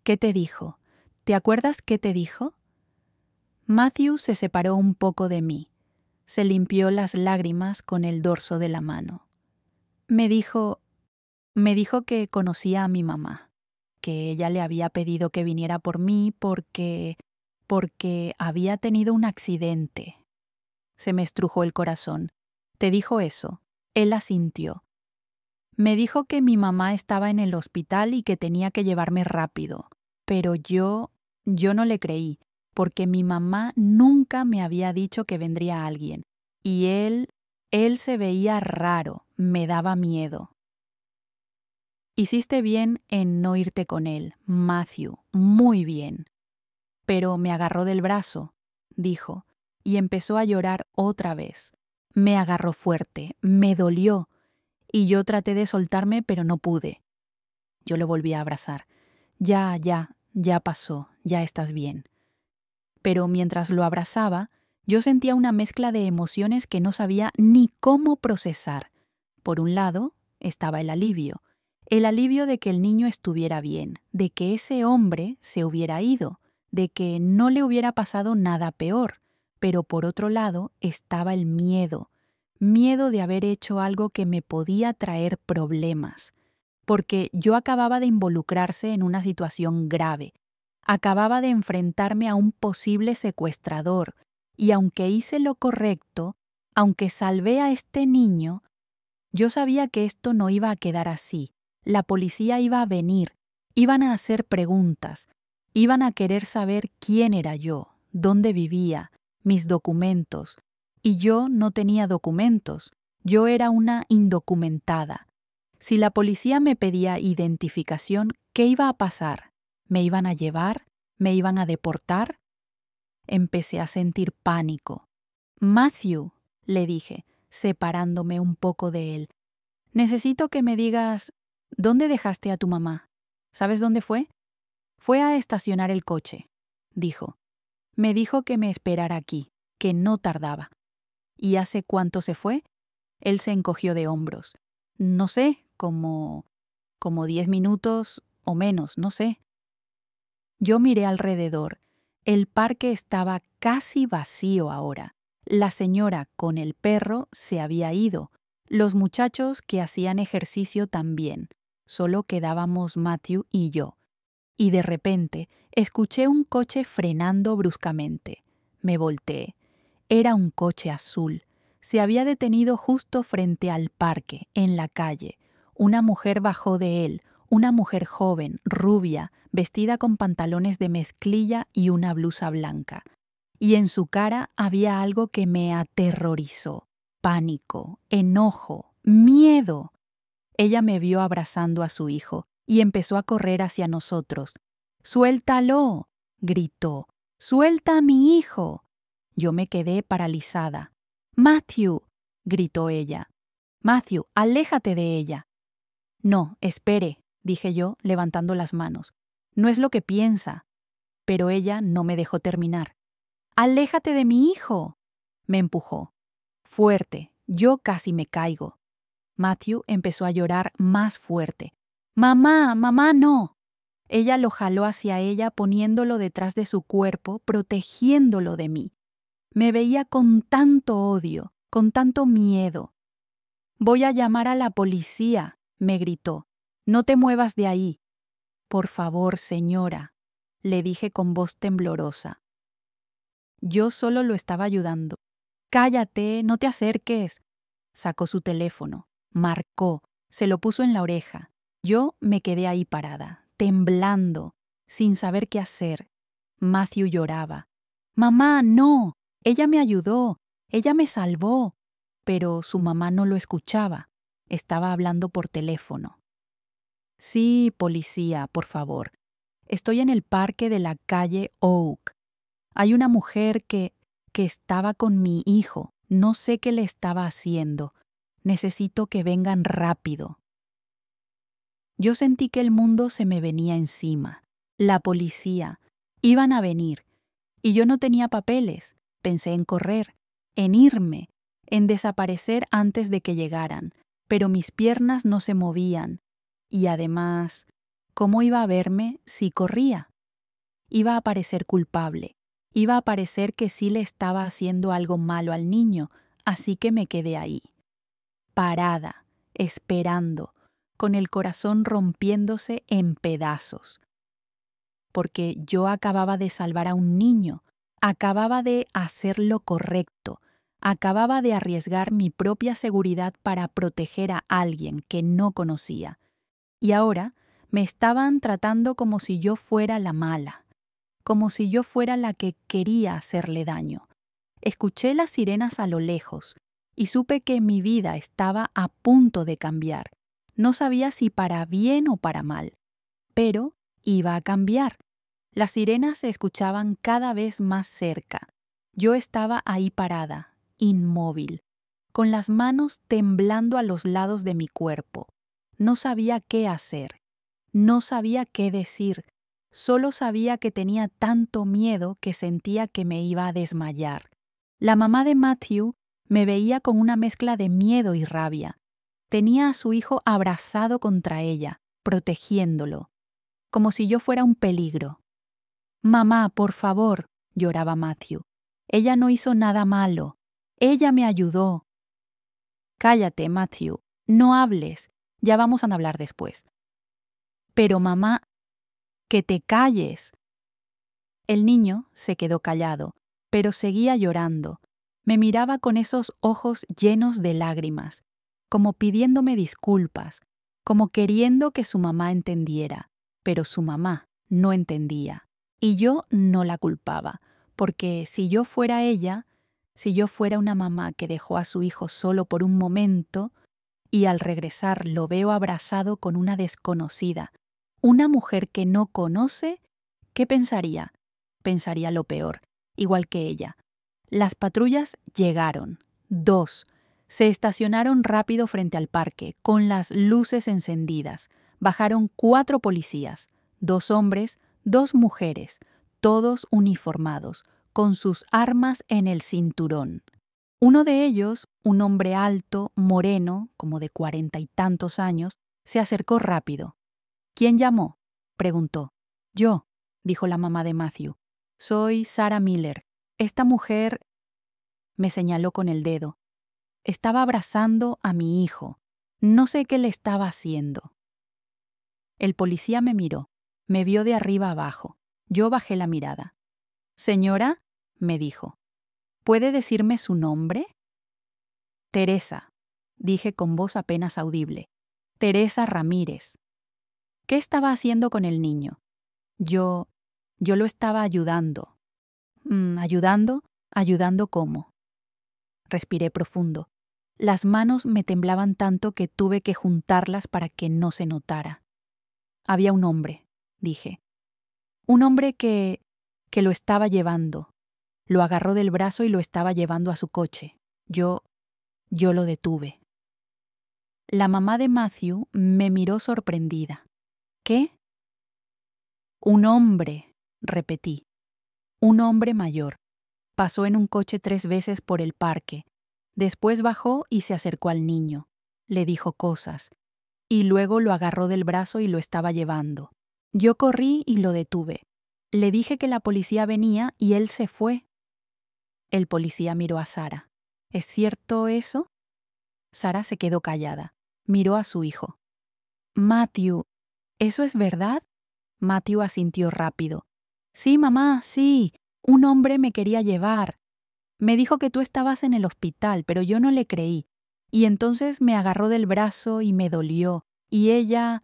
«¿Qué te dijo? ¿Te acuerdas qué te dijo?» Matthew se separó un poco de mí. Se limpió las lágrimas con el dorso de la mano. Me dijo que conocía a mi mamá, que ella le había pedido que viniera por mí porque había tenido un accidente. Se me estrujó el corazón. «¿Te dijo eso?» Él asintió. Me dijo que mi mamá estaba en el hospital y que tenía que llevarme rápido. Pero yo no le creí, porque mi mamá nunca me había dicho que vendría alguien. Y él se veía raro, me daba miedo. «Hiciste bien en no irte con él, Matthew, muy bien». Pero me agarró del brazo, dijo, y empezó a llorar otra vez. Me agarró fuerte, me dolió, y yo traté de soltarme, pero no pude. Yo lo volví a abrazar. Ya pasó, ya estás bien». Pero mientras lo abrazaba, yo sentía una mezcla de emociones que no sabía ni cómo procesar. Por un lado, estaba el alivio de que el niño estuviera bien, de que ese hombre se hubiera ido, de que no le hubiera pasado nada peor. Pero por otro lado estaba el miedo de haber hecho algo que me podía traer problemas, porque yo acababa de involucrarse en una situación grave. Acababa de enfrentarme a un posible secuestrador, y aunque hice lo correcto, aunque salvé a este niño, yo sabía que esto no iba a quedar así. La policía iba a venir, Iban a hacer preguntas, iban a querer saber quién era yo, dónde vivía, mis documentos. Y yo no tenía documentos, yo era una indocumentada. Si la policía me pedía identificación, ¿qué iba a pasar? ¿Me iban a llevar? ¿Me iban a deportar? Empecé a sentir pánico. Matthew, le dije, separándome un poco de él, necesito que me digas, ¿dónde dejaste a tu mamá? ¿Sabes dónde fue? Fue a estacionar el coche, dijo. Me dijo que me esperara aquí, que no tardaba. ¿Y hace cuánto se fue? Él se encogió de hombros. No sé, como 10 minutos o menos, no sé. Yo miré alrededor. El parque estaba casi vacío ahora. La señora con el perro se había ido. Los muchachos que hacían ejercicio también. Solo quedábamos Matthew y yo. Y de repente escuché un coche frenando bruscamente. Me volteé. Era un coche azul. Se había detenido justo frente al parque, en la calle. Una mujer bajó de él, una mujer joven, rubia, vestida con pantalones de mezclilla y una blusa blanca. Y en su cara había algo que me aterrorizó. Pánico, enojo, miedo. Ella me vio abrazando a su hijo y empezó a correr hacia nosotros. ¡Suéltalo!, gritó. ¡Suelta a mi hijo! Yo me quedé paralizada. ¡Matthew!, gritó ella. Matthew, aléjate de ella. No, espere, dije yo, levantando las manos. No es lo que piensa. Pero ella no me dejó terminar. ¡Aléjate de mi hijo! Me empujó. Fuerte, yo casi me caigo. Matthew empezó a llorar más fuerte. ¡Mamá, mamá, no! Ella lo jaló hacia ella poniéndolo detrás de su cuerpo, protegiéndolo de mí. Me veía con tanto odio, con tanto miedo. Voy a llamar a la policía, me gritó. No te muevas de ahí. Por favor, señora, le dije con voz temblorosa. Yo solo lo estaba ayudando. Cállate, no te acerques. Sacó su teléfono, marcó, se lo puso en la oreja. Yo me quedé ahí parada, temblando, sin saber qué hacer. Matthew lloraba. Mamá, no. Ella me ayudó, ella me salvó. Pero su mamá no lo escuchaba. Estaba hablando por teléfono. Sí, policía, por favor. Estoy en el parque de la calle Oak. Hay una mujer que estaba con mi hijo. No sé qué le estaba haciendo. Necesito que vengan rápido. Yo sentí que el mundo se me venía encima. La policía. Iban a venir. Y yo no tenía papeles. Pensé en correr, en irme, en desaparecer antes de que llegaran. Pero mis piernas no se movían. Y además, ¿cómo iba a verme si corría? Iba a parecer culpable. Iba a parecer que sí le estaba haciendo algo malo al niño, así que me quedé ahí. Parada, esperando, con el corazón rompiéndose en pedazos. Porque yo acababa de salvar a un niño, acababa de hacer lo correcto, acababa de arriesgar mi propia seguridad para proteger a alguien que no conocía. Y ahora me estaban tratando como si yo fuera la mala, como si yo fuera la que quería hacerle daño. Escuché las sirenas a lo lejos y supe que mi vida estaba a punto de cambiar. No sabía si para bien o para mal, pero iba a cambiar. Las sirenas se escuchaban cada vez más cerca. Yo estaba ahí parada, inmóvil, con las manos temblando a los lados de mi cuerpo. No sabía qué hacer, no sabía qué decir, solo sabía que tenía tanto miedo que sentía que me iba a desmayar. La mamá de Matthew me veía con una mezcla de miedo y rabia. Tenía a su hijo abrazado contra ella, protegiéndolo, como si yo fuera un peligro. Mamá, por favor, lloraba Matthew. Ella no hizo nada malo. Ella me ayudó. Cállate, Matthew. No hables. Ya vamos a hablar después. Pero mamá, que te calles. El niño se quedó callado, pero seguía llorando. Me miraba con esos ojos llenos de lágrimas, como pidiéndome disculpas, como queriendo que su mamá entendiera. Pero su mamá no entendía. Y yo no la culpaba, porque si yo fuera ella, si yo fuera una mamá que dejó a su hijo solo por un momento y al regresar lo veo abrazado con una desconocida, una mujer que no conoce, ¿qué pensaría? Pensaría lo peor, igual que ella. Las patrullas llegaron. 2. Se estacionaron rápido frente al parque, con las luces encendidas. Bajaron 4 policías, 2 hombres, 2 mujeres, todos uniformados, con sus armas en el cinturón. Uno de ellos, un hombre alto, moreno, como de 40 y tantos años, se acercó rápido. ¿Quién llamó?, preguntó. Yo, dijo la mamá de Matthew. Soy Sarah Miller. Esta mujer, me señaló con el dedo, estaba abrazando a mi hijo. No sé qué le estaba haciendo. El policía me miró, me vio de arriba abajo. Yo bajé la mirada. Señora, me dijo, ¿puede decirme su nombre? Teresa, dije con voz apenas audible. Teresa Ramírez. ¿Qué estaba haciendo con el niño? Yo lo estaba ayudando. ¿Ayudando? ¿Ayudando cómo? Respiré profundo. Las manos me temblaban tanto que tuve que juntarlas para que no se notara. Había un hombre, dije. Un hombre que lo estaba llevando. Lo agarró del brazo y lo estaba llevando a su coche. Yo lo detuve. La mamá de Matthew me miró sorprendida. ¿Qué? Un hombre, repetí. Un hombre mayor. Pasó en un coche 3 veces por el parque. Después bajó y se acercó al niño. Le dijo cosas. Y luego lo agarró del brazo y lo estaba llevando. Yo corrí y lo detuve. Le dije que la policía venía y él se fue. El policía miró a Sarah. ¿Es cierto eso? Sarah se quedó callada. Miró a su hijo. Matthew, ¿eso es verdad? Matthew asintió rápido. Sí, mamá, sí. Un hombre me quería llevar. Me dijo que tú estabas en el hospital, pero yo no le creí. Y entonces me agarró del brazo y me dolió. Y ella...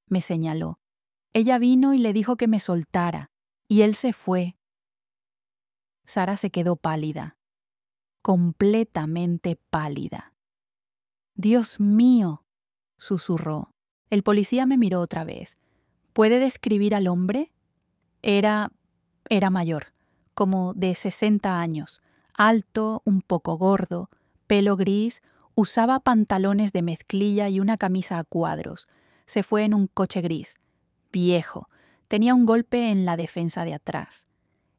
me señaló. Ella vino y le dijo que me soltara. Y él se fue. Sarah se quedó pálida. Completamente pálida. Dios mío, susurró. El policía me miró otra vez. ¿Puede describir al hombre? Era mayor, como de 60 años, alto, un poco gordo, pelo gris, usaba pantalones de mezclilla y una camisa a cuadros. Se fue en un coche gris, viejo, tenía un golpe en la defensa de atrás.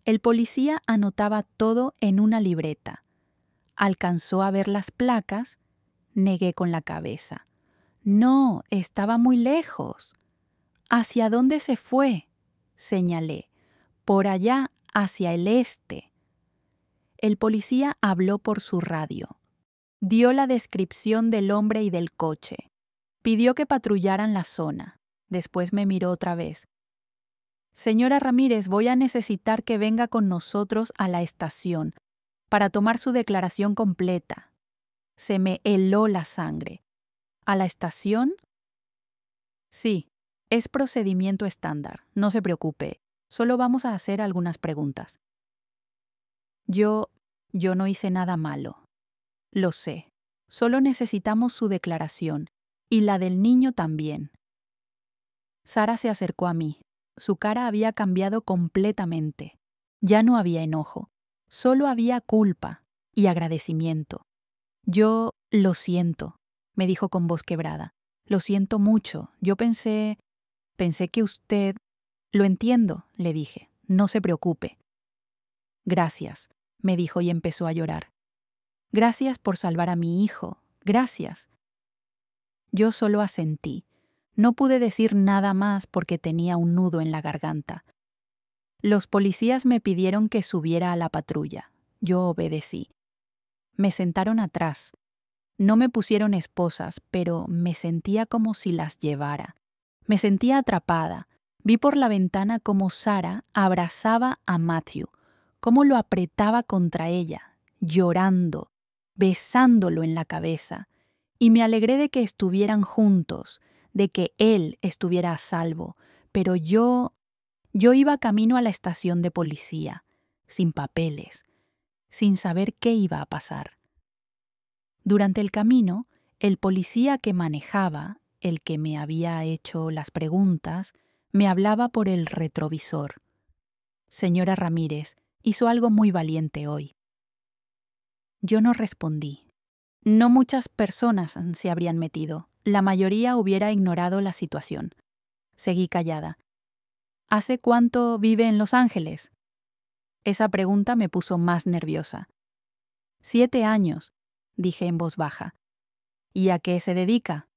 El policía anotaba todo en una libreta. Alcanzó a ver las placas, negué con la cabeza. No, estaba muy lejos. ¿Hacia dónde se fue?, señalé. Por allá, hacia el este. El policía habló por su radio. Dio la descripción del hombre y del coche. Pidió que patrullaran la zona. Después me miró otra vez. Señora Ramírez, voy a necesitar que venga con nosotros a la estación para tomar su declaración completa. Se me heló la sangre. ¿A la estación? Sí, es procedimiento estándar. No se preocupe. Solo vamos a hacer algunas preguntas. Yo no hice nada malo. Lo sé. Solo necesitamos su declaración. Y la del niño también. Sarah se acercó a mí. Su cara había cambiado completamente. Ya no había enojo. Solo había culpa y agradecimiento. Yo lo siento, me dijo con voz quebrada. Lo siento mucho. Yo pensé que usted... Lo entiendo, le dije. No se preocupe. Gracias, me dijo y empezó a llorar. Gracias por salvar a mi hijo. Gracias. Yo solo asentí. No pude decir nada más porque tenía un nudo en la garganta. Los policías me pidieron que subiera a la patrulla. Yo obedecí. Me sentaron atrás. No me pusieron esposas, pero me sentía como si las llevara. Me sentía atrapada. Vi por la ventana cómo Sarah abrazaba a Matthew, cómo lo apretaba contra ella, llorando, besándolo en la cabeza, y me alegré de que estuvieran juntos, de que él estuviera a salvo, pero yo iba camino a la estación de policía, sin papeles, sin saber qué iba a pasar. Durante el camino, el policía que manejaba, el que me había hecho las preguntas, me hablaba por el retrovisor. Señora Ramírez, hizo algo muy valiente hoy. Yo no respondí. No muchas personas se habrían metido. La mayoría hubiera ignorado la situación. Seguí callada. ¿Hace cuánto vive en Los Ángeles? Esa pregunta me puso más nerviosa. 7 años, dije en voz baja. ¿Y a qué se dedica?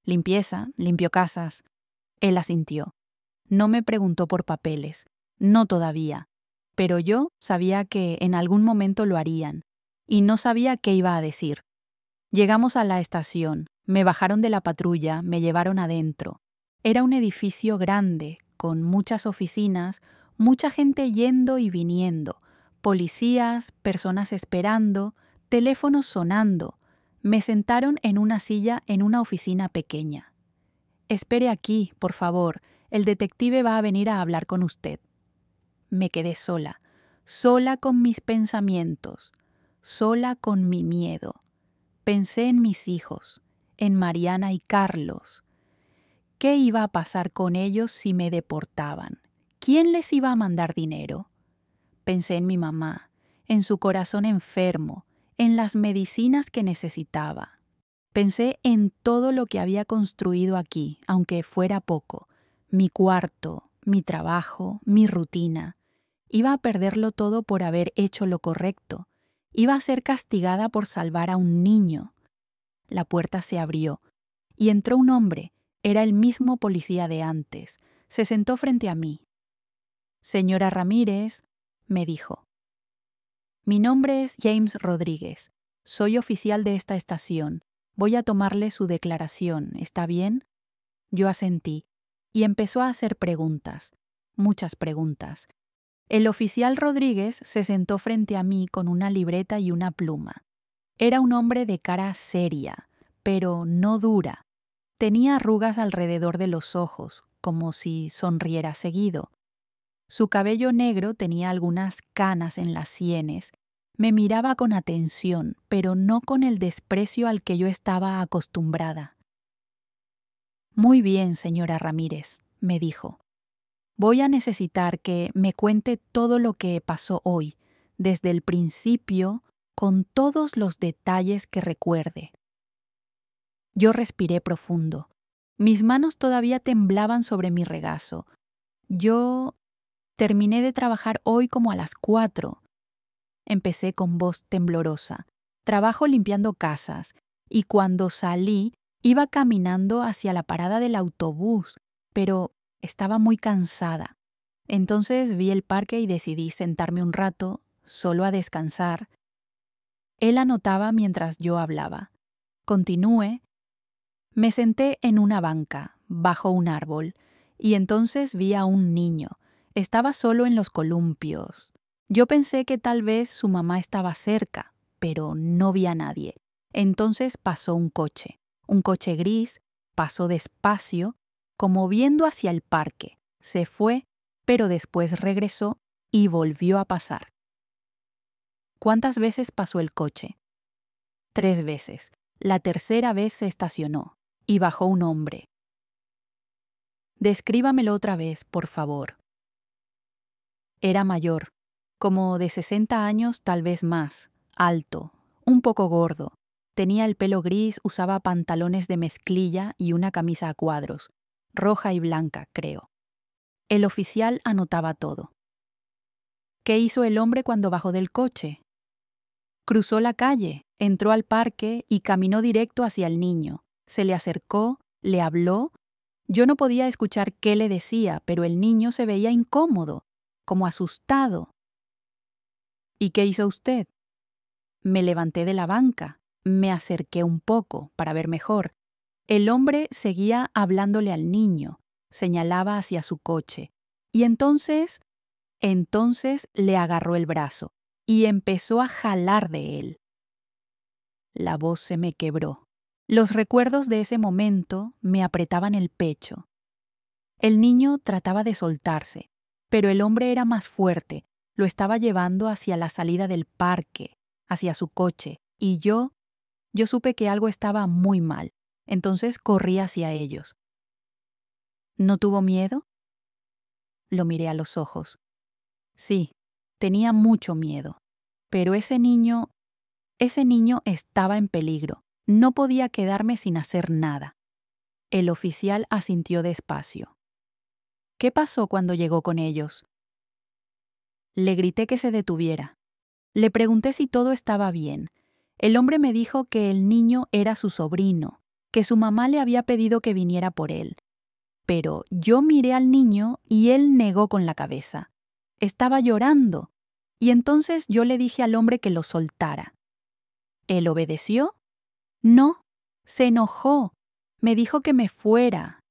Limpieza, limpio casas. Él asintió. No me preguntó por papeles. No todavía. Pero yo sabía que en algún momento lo harían. Y no sabía qué iba a decir. Llegamos a la estación. Me bajaron de la patrulla, me llevaron adentro. Era un edificio grande, con muchas oficinas, mucha gente yendo y viniendo, policías, personas esperando, teléfonos sonando. Me sentaron en una silla en una oficina pequeña. Espere aquí, por favor, el detective va a venir a hablar con usted. Me quedé sola, sola con mis pensamientos, sola con mi miedo. Pensé en mis hijos, en Mariana y Carlos. ¿Qué iba a pasar con ellos si me deportaban? ¿Quién les iba a mandar dinero? Pensé en mi mamá, en su corazón enfermo, en las medicinas que necesitaba. Pensé en todo lo que había construido aquí, aunque fuera poco. Mi cuarto, mi trabajo, mi rutina. Iba a perderlo todo por haber hecho lo correcto. Iba a ser castigada por salvar a un niño. La puerta se abrió y entró un hombre. Era el mismo policía de antes. Se sentó frente a mí. Señora Ramírez, me dijo. Mi nombre es James Rodríguez. Soy oficial de esta estación. Voy a tomarle su declaración, ¿está bien? Yo asentí y empezó a hacer preguntas, muchas preguntas. El oficial Rodríguez se sentó frente a mí con una libreta y una pluma. Era un hombre de cara seria, pero no dura. Tenía arrugas alrededor de los ojos, como si sonriera seguido. Su cabello negro tenía algunas canas en las sienes. Me miraba con atención, pero no con el desprecio al que yo estaba acostumbrada. Muy bien, señora Ramírez, me dijo. Voy a necesitar que me cuente todo lo que pasó hoy, desde el principio, con todos los detalles que recuerde. Yo respiré profundo. Mis manos todavía temblaban sobre mi regazo. Yo terminé de trabajar hoy como a las 4. Empecé con voz temblorosa. Trabajo limpiando casas, y cuando salí, iba caminando hacia la parada del autobús, pero estaba muy cansada. Entonces vi el parque y decidí sentarme un rato, solo a descansar. Él anotaba mientras yo hablaba. Continué. Me senté en una banca, bajo un árbol, y entonces vi a un niño. Estaba solo en los columpios. Yo pensé que tal vez su mamá estaba cerca, pero no vi a nadie. Entonces pasó un coche gris, pasó despacio, como viendo hacia el parque. Se fue, pero después regresó y volvió a pasar. ¿Cuántas veces pasó el coche? 3 veces. La tercera vez se estacionó y bajó un hombre. Descríbamelo otra vez, por favor. Era mayor, como de 60 años, tal vez más, alto, un poco gordo. Tenía el pelo gris, usaba pantalones de mezclilla y una camisa a cuadros, roja y blanca, creo. El oficial anotaba todo. ¿Qué hizo el hombre cuando bajó del coche? Cruzó la calle, entró al parque y caminó directo hacia el niño. Se le acercó, le habló. Yo no podía escuchar qué le decía, pero el niño se veía incómodo, como asustado. ¿Y qué hizo usted? Me levanté de la banca, me acerqué un poco para ver mejor. El hombre seguía hablándole al niño, señalaba hacia su coche. Y entonces le agarró el brazo y empezó a jalar de él. La voz se me quebró. Los recuerdos de ese momento me apretaban el pecho. El niño trataba de soltarse, pero el hombre era más fuerte, lo estaba llevando hacia la salida del parque, hacia su coche, y yo supe que algo estaba muy mal, entonces corrí hacia ellos. ¿No tuvo miedo? Lo miré a los ojos. Sí, tenía mucho miedo, pero ese niño estaba en peligro. No podía quedarme sin hacer nada. El oficial asintió despacio. ¿Qué pasó cuando llegó con ellos? Le grité que se detuviera. Le pregunté si todo estaba bien. El hombre me dijo que el niño era su sobrino, que su mamá le había pedido que viniera por él. Pero yo miré al niño y él negó con la cabeza. Estaba llorando. Y entonces yo le dije al hombre que lo soltara. ¿Él obedeció? No, se enojó. Me dijo que me fuera,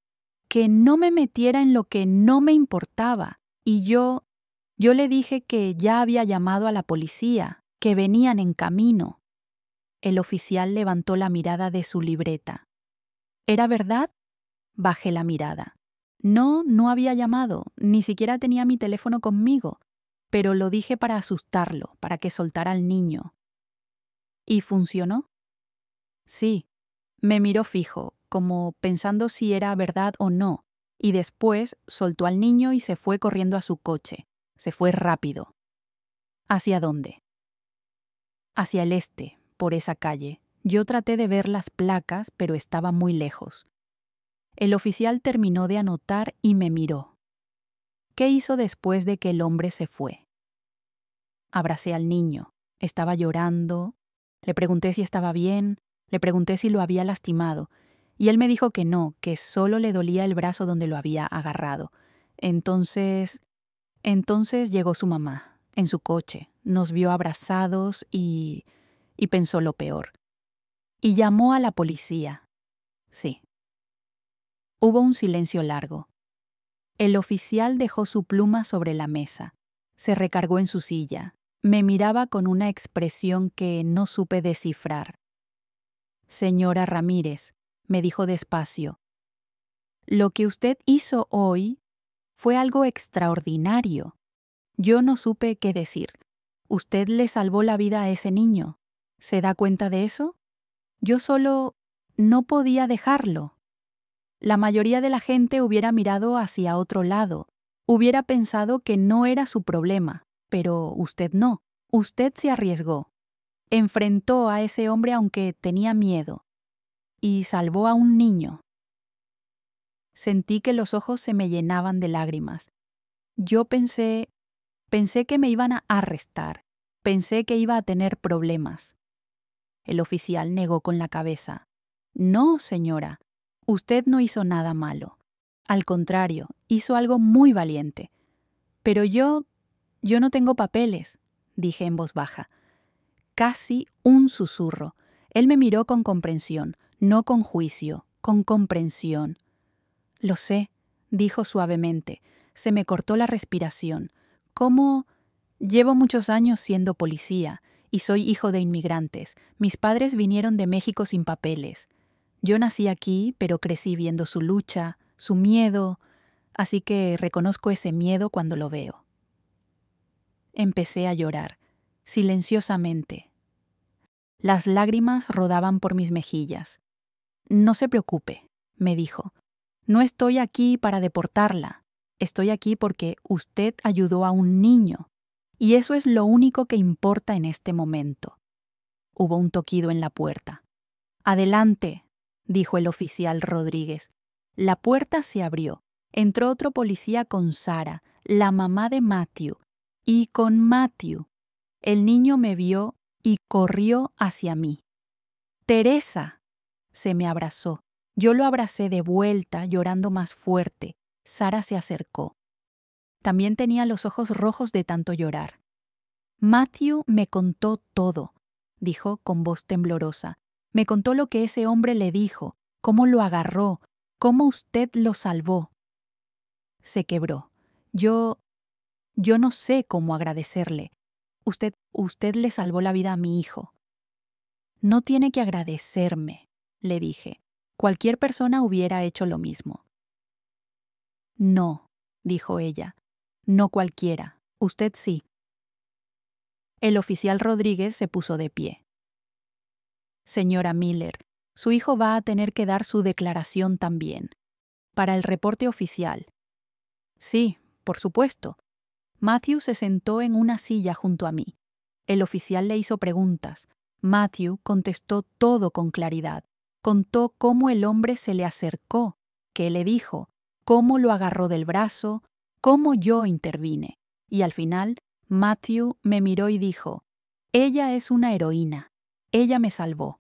que no me metiera en lo que no me importaba. Y yo le dije que ya había llamado a la policía, que venían en camino. El oficial levantó la mirada de su libreta. ¿Era verdad? Bajé la mirada. No, no había llamado, ni siquiera tenía mi teléfono conmigo, pero lo dije para asustarlo, para que soltara al niño. ¿Y funcionó? Sí. Me miró fijo, como pensando si era verdad o no, y después soltó al niño y se fue corriendo a su coche. Se fue rápido. ¿Hacia dónde? Hacia el este, por esa calle. Yo traté de ver las placas, pero estaba muy lejos. El oficial terminó de anotar y me miró. ¿Qué hizo después de que el hombre se fue? Abracé al niño. Estaba llorando. Le pregunté si estaba bien. Le pregunté si lo había lastimado. Y él me dijo que no, que solo le dolía el brazo donde lo había agarrado. Entonces llegó su mamá, en su coche. Nos vio abrazados y pensó lo peor. Y llamó a la policía. Sí. Hubo un silencio largo. El oficial dejó su pluma sobre la mesa. Se recargó en su silla. Me miraba con una expresión que no supe descifrar. Señora Ramírez, me dijo despacio, lo que usted hizo hoy fue algo extraordinario. Yo no supe qué decir. Usted le salvó la vida a ese niño. ¿Se da cuenta de eso? Yo solo no podía dejarlo. La mayoría de la gente hubiera mirado hacia otro lado, hubiera pensado que no era su problema, pero usted no. Usted se arriesgó. Enfrentó a ese hombre aunque tenía miedo. Y salvó a un niño. Sentí que los ojos se me llenaban de lágrimas. Yo pensé que me iban a arrestar. Pensé que iba a tener problemas. El oficial negó con la cabeza. No, señora. Usted no hizo nada malo. Al contrario, hizo algo muy valiente. Pero yo no tengo papeles, dije en voz baja. Casi un susurro. Él me miró con comprensión, no con juicio, con comprensión. Lo sé, dijo suavemente. Se me cortó la respiración. ¿Cómo? Llevo muchos años siendo policía y soy hijo de inmigrantes. Mis padres vinieron de México sin papeles. Yo nací aquí, pero crecí viendo su lucha, su miedo, así que reconozco ese miedo cuando lo veo. Empecé a llorar, silenciosamente. Las lágrimas rodaban por mis mejillas. No se preocupe, me dijo. No estoy aquí para deportarla. Estoy aquí porque usted ayudó a un niño. Y eso es lo único que importa en este momento. Hubo un toquido en la puerta. Adelante, dijo el oficial Rodríguez. La puerta se abrió. Entró otro policía con Sara, la mamá de Matthew, y con Matthew. El niño me vio y corrió hacia mí. ¡Teresa! Se me abrazó. Yo lo abracé de vuelta, llorando más fuerte. Sara se acercó. También tenía los ojos rojos de tanto llorar. Matthew me contó todo, dijo con voz temblorosa. Me contó lo que ese hombre le dijo, cómo lo agarró, cómo usted lo salvó. Se quebró. Yo no sé cómo agradecerle. Usted le salvó la vida a mi hijo. No tiene que agradecerme, le dije. Cualquier persona hubiera hecho lo mismo. No, dijo ella. No cualquiera. Usted sí. El oficial Rodríguez se puso de pie. Señora Miller, su hijo va a tener que dar su declaración también. Para el reporte oficial. Sí, por supuesto. Matthew se sentó en una silla junto a mí. El oficial le hizo preguntas. Matthew contestó todo con claridad. Contó cómo el hombre se le acercó, qué le dijo, cómo lo agarró del brazo, cómo yo intervine. Y al final, Matthew me miró y dijo, «Ella es una heroína. Ella me salvó».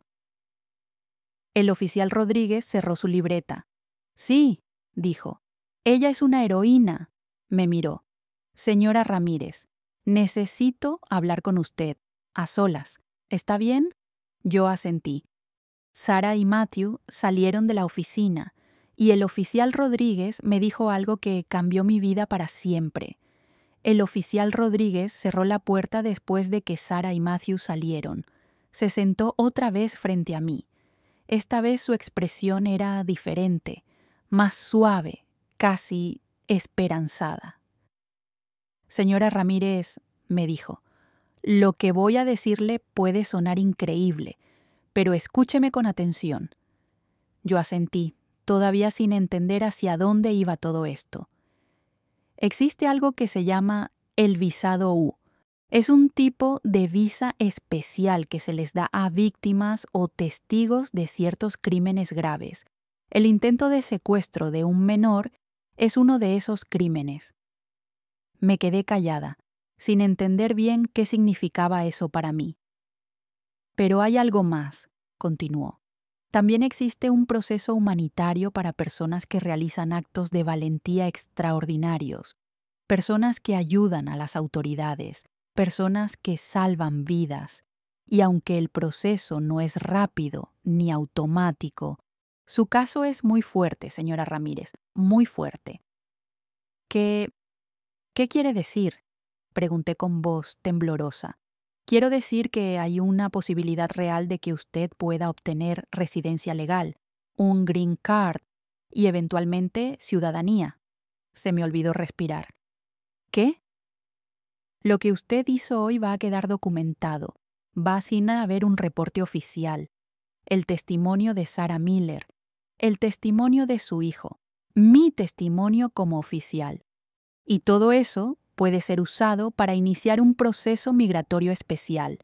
El oficial Rodríguez cerró su libreta. «Sí», dijo, «ella es una heroína». Me miró. «Señora Ramírez, necesito hablar con usted, a solas. ¿Está bien?» Yo asentí. Sara y Matthew salieron de la oficina y el oficial Rodríguez me dijo algo que cambió mi vida para siempre. El oficial Rodríguez cerró la puerta después de que Sara y Matthew salieron. Se sentó otra vez frente a mí. Esta vez su expresión era diferente, más suave, casi esperanzada. «Señora Ramírez», me dijo, «lo que voy a decirle puede sonar increíble, pero escúcheme con atención». Yo asentí, todavía sin entender hacia dónde iba todo esto. Existe algo que se llama el visado U. Es un tipo de visa especial que se les da a víctimas o testigos de ciertos crímenes graves. El intento de secuestro de un menor es uno de esos crímenes. Me quedé callada, sin entender bien qué significaba eso para mí. «Pero hay algo más», continuó. «También existe un proceso humanitario para personas que realizan actos de valentía extraordinarios, personas que ayudan a las autoridades, personas que salvan vidas. Y aunque el proceso no es rápido ni automático, su caso es muy fuerte, señora Ramírez, muy fuerte». ¿Qué quiere decir?, pregunté con voz temblorosa. «Quiero decir que hay una posibilidad real de que usted pueda obtener residencia legal, un green card y eventualmente ciudadanía». Se me olvidó respirar. «¿Qué?». «Lo que usted hizo hoy va a quedar documentado. Va sin haber un reporte oficial. El testimonio de Sara Miller, el testimonio de su hijo, mi testimonio como oficial. Y todo eso puede ser usado para iniciar un proceso migratorio especial».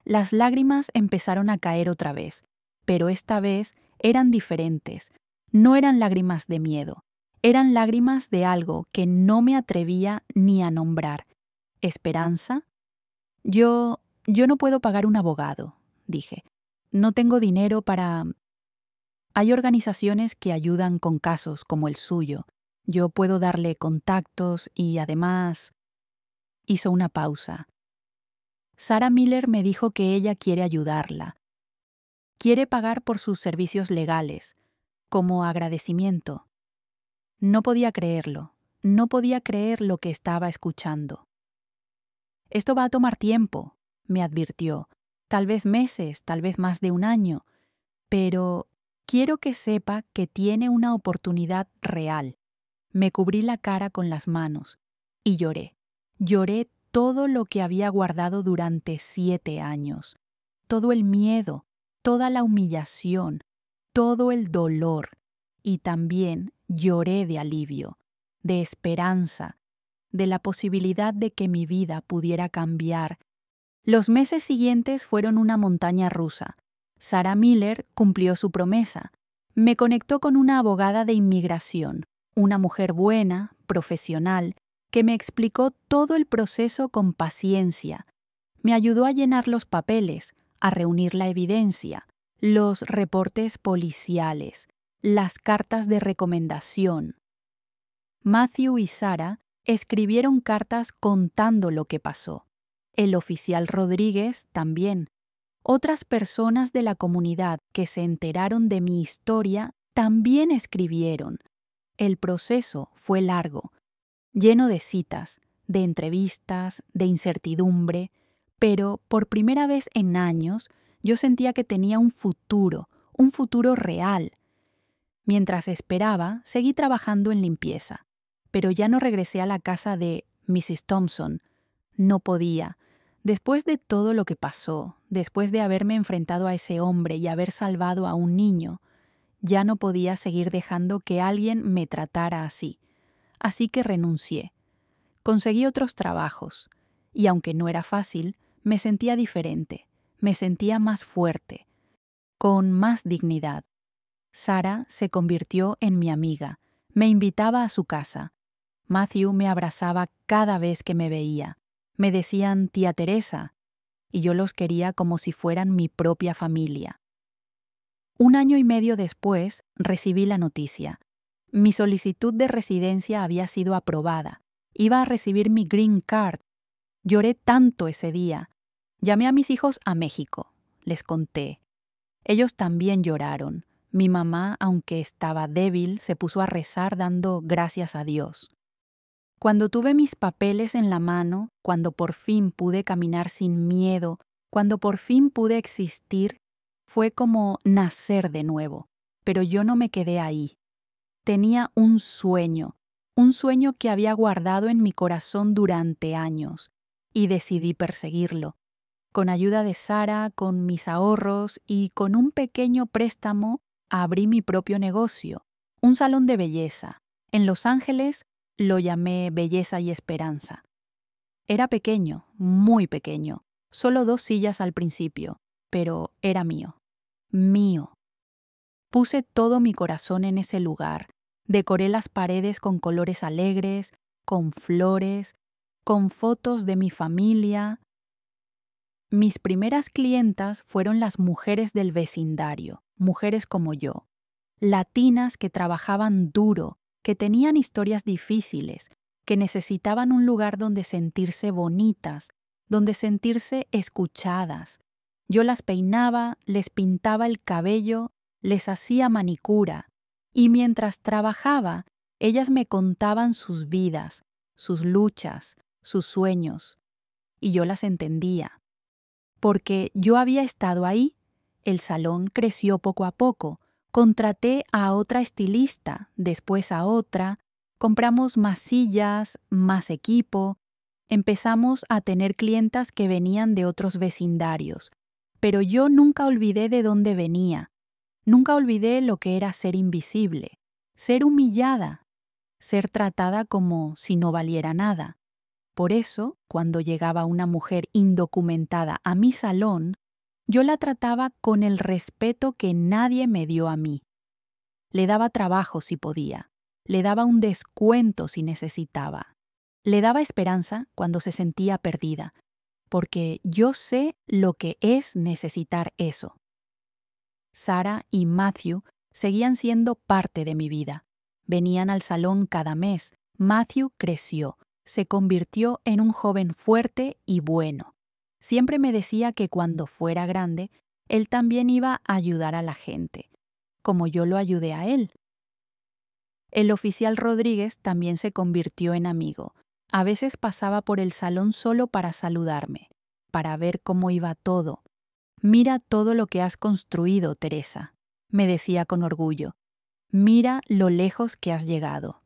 Las lágrimas empezaron a caer otra vez, pero esta vez eran diferentes. No eran lágrimas de miedo, eran lágrimas de algo que no me atrevía ni a nombrar. ¿Esperanza? Yo no puedo pagar un abogado», dije. «No tengo dinero para... Hay organizaciones que ayudan con casos como el suyo. Yo puedo darle contactos y además...». Hizo una pausa. «Sara Miller me dijo que ella quiere ayudarla. Quiere pagar por sus servicios legales, como agradecimiento». No podía creerlo. No podía creer lo que estaba escuchando. «Esto va a tomar tiempo», me advirtió. «Tal vez meses, tal vez más de un año. Pero quiero que sepa que tiene una oportunidad real». Me cubrí la cara con las manos y lloré. Lloré todo lo que había guardado durante 7 años. Todo el miedo, toda la humillación, todo el dolor. Y también lloré de alivio, de esperanza, de la posibilidad de que mi vida pudiera cambiar. Los meses siguientes fueron una montaña rusa. Sara Miller cumplió su promesa. Me conectó con una abogada de inmigración, una mujer buena, profesional, que me explicó todo el proceso con paciencia. Me ayudó a llenar los papeles, a reunir la evidencia, los reportes policiales, las cartas de recomendación. Matthew y Sara escribieron cartas contando lo que pasó. El oficial Rodríguez también. Otras personas de la comunidad que se enteraron de mi historia también escribieron. El proceso fue largo, lleno de citas, de entrevistas, de incertidumbre, pero por primera vez en años yo sentía que tenía un futuro, un futuro real. Mientras esperaba, seguí trabajando en limpieza, pero ya no regresé a la casa de Mrs. Thompson. No podía. Después de todo lo que pasó, después de haberme enfrentado a ese hombre y haber salvado a un niño, ya no podía seguir dejando que alguien me tratara así. Así que renuncié. Conseguí otros trabajos, y aunque no era fácil, me sentía diferente, me sentía más fuerte, con más dignidad. Sara se convirtió en mi amiga, me invitaba a su casa. Matthew me abrazaba cada vez que me veía. Me decían tía Teresa, y yo los quería como si fueran mi propia familia. 1 año y medio después, recibí la noticia. Mi solicitud de residencia había sido aprobada. Iba a recibir mi green card. Lloré tanto ese día. Llamé a mis hijos a México. Les conté. Ellos también lloraron. Mi mamá, aunque estaba débil, se puso a rezar dando gracias a Dios. Cuando tuve mis papeles en la mano, cuando por fin pude caminar sin miedo, cuando por fin pude existir, fue como nacer de nuevo. Pero yo no me quedé ahí. Tenía un sueño que había guardado en mi corazón durante años, y decidí perseguirlo. Con ayuda de Sara, con mis ahorros y con un pequeño préstamo, abrí mi propio negocio, un salón de belleza. En Los Ángeles lo llamé Belleza y Esperanza. Era pequeño, muy pequeño, solo 2 sillas al principio, pero era mío. Mío. Puse todo mi corazón en ese lugar. Decoré las paredes con colores alegres, con flores, con fotos de mi familia. Mis primeras clientas fueron las mujeres del vecindario, mujeres como yo, latinas que trabajaban duro, que tenían historias difíciles, que necesitaban un lugar donde sentirse bonitas, donde sentirse escuchadas. Yo las peinaba, les pintaba el cabello, les hacía manicura, y mientras trabajaba, ellas me contaban sus vidas, sus luchas, sus sueños, y yo las entendía. Porque yo había estado ahí, el salón creció poco a poco, contraté a otra estilista, después a otra, compramos más sillas, más equipo, empezamos a tener clientas que venían de otros vecindarios, pero yo nunca olvidé de dónde venía, nunca olvidé lo que era ser invisible, ser humillada, ser tratada como si no valiera nada. Por eso, cuando llegaba una mujer indocumentada a mi salón, yo la trataba con el respeto que nadie me dio a mí. Le daba trabajo si podía, le daba un descuento si necesitaba, le daba esperanza cuando se sentía perdida, porque yo sé lo que es necesitar eso. Sara y Matthew seguían siendo parte de mi vida. Venían al salón cada mes. Matthew creció. Se convirtió en un joven fuerte y bueno. Siempre me decía que cuando fuera grande, él también iba a ayudar a la gente, como yo lo ayudé a él. El oficial Rodríguez también se convirtió en amigo. A veces pasaba por el salón solo para saludarme, para ver cómo iba todo. Mira todo lo que has construido, Teresa, me decía con orgullo. Mira lo lejos que has llegado.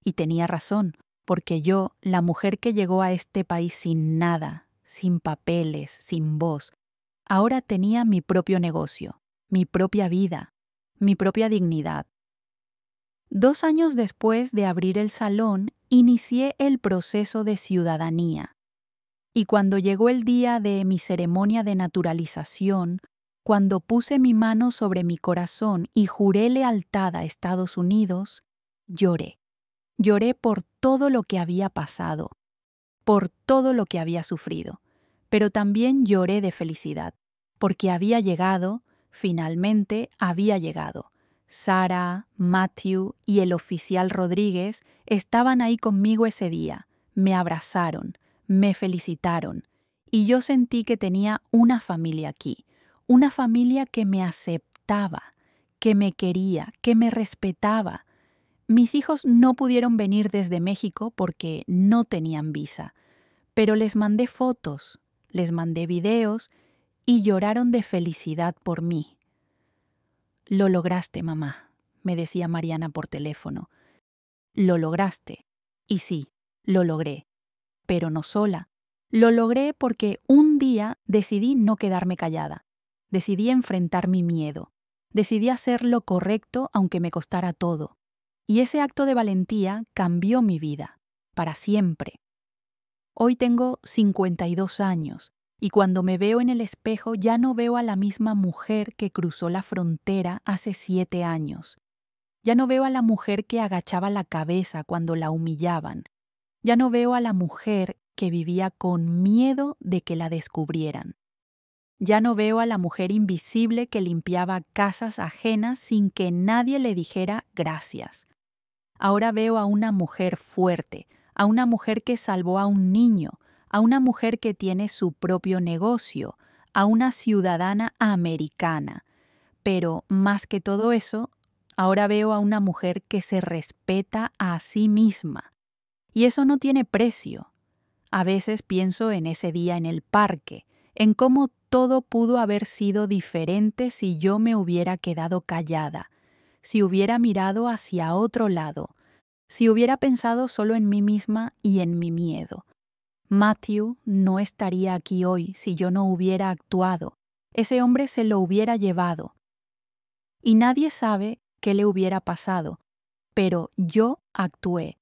Y tenía razón. Porque yo, la mujer que llegó a este país sin nada, sin papeles, sin voz, ahora tenía mi propio negocio, mi propia vida, mi propia dignidad. 2 años después de abrir el salón, inicié el proceso de ciudadanía. Y cuando llegó el día de mi ceremonia de naturalización, cuando puse mi mano sobre mi corazón y juré lealtad a Estados Unidos, lloré. Lloré por todo lo que había pasado, por todo lo que había sufrido, pero también lloré de felicidad, porque había llegado, finalmente había llegado. Sara, Matthew y el oficial Rodríguez estaban ahí conmigo ese día, me abrazaron, me felicitaron, y yo sentí que tenía una familia aquí, una familia que me aceptaba, que me quería, que me respetaba. Mis hijos no pudieron venir desde México porque no tenían visa, pero les mandé fotos, les mandé videos y lloraron de felicidad por mí. Lo lograste, mamá, me decía Mariana por teléfono. Lo lograste. Y sí, lo logré. Pero no sola. Lo logré porque un día decidí no quedarme callada. Decidí enfrentar mi miedo. Decidí hacer lo correcto aunque me costara todo. Y ese acto de valentía cambió mi vida, para siempre. Hoy tengo 52 años y cuando me veo en el espejo ya no veo a la misma mujer que cruzó la frontera hace 7 años. Ya no veo a la mujer que agachaba la cabeza cuando la humillaban. Ya no veo a la mujer que vivía con miedo de que la descubrieran. Ya no veo a la mujer invisible que limpiaba casas ajenas sin que nadie le dijera gracias. Ahora veo a una mujer fuerte, a una mujer que salvó a un niño, a una mujer que tiene su propio negocio, a una ciudadana americana. Pero, más que todo eso, ahora veo a una mujer que se respeta a sí misma. Y eso no tiene precio. A veces pienso en ese día en el parque, en cómo todo pudo haber sido diferente si yo me hubiera quedado callada, si hubiera mirado hacia otro lado, si hubiera pensado solo en mí misma y en mi miedo. Matthew no estaría aquí hoy si yo no hubiera actuado. Ese hombre se lo hubiera llevado. Y nadie sabe qué le hubiera pasado, pero yo actué.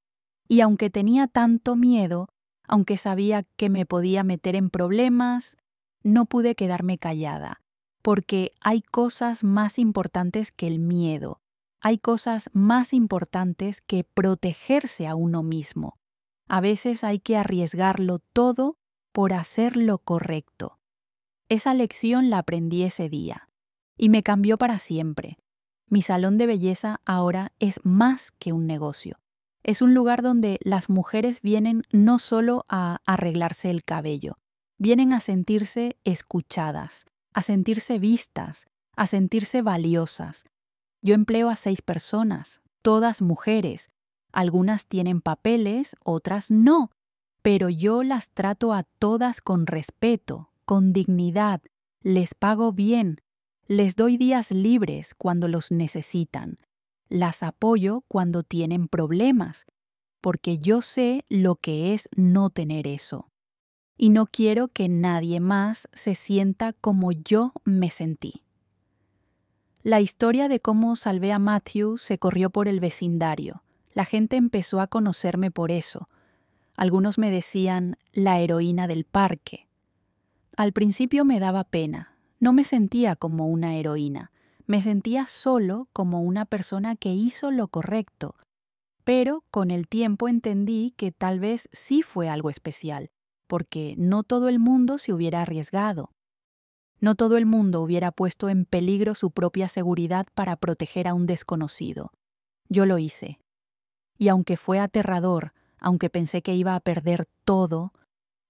Y aunque tenía tanto miedo, aunque sabía que me podía meter en problemas, no pude quedarme callada, porque hay cosas más importantes que el miedo. Hay cosas más importantes que protegerse a uno mismo. A veces hay que arriesgarlo todo por hacer lo correcto. Esa lección la aprendí ese día y me cambió para siempre. Mi salón de belleza ahora es más que un negocio. Es un lugar donde las mujeres vienen no solo a arreglarse el cabello, vienen a sentirse escuchadas, a sentirse vistas, a sentirse valiosas. Yo empleo a 6 personas, todas mujeres. Algunas tienen papeles, otras no, pero yo las trato a todas con respeto, con dignidad, les pago bien, les doy días libres cuando los necesitan, las apoyo cuando tienen problemas, porque yo sé lo que es no tener eso. Y no quiero que nadie más se sienta como yo me sentí. La historia de cómo salvé a Matthew se corrió por el vecindario. La gente empezó a conocerme por eso. Algunos me decían la heroína del parque. Al principio me daba pena. No me sentía como una heroína. Me sentía solo como una persona que hizo lo correcto. Pero con el tiempo entendí que tal vez sí fue algo especial, porque no todo el mundo se hubiera arriesgado. No todo el mundo hubiera puesto en peligro su propia seguridad para proteger a un desconocido. Yo lo hice. Y aunque fue aterrador, aunque pensé que iba a perder todo,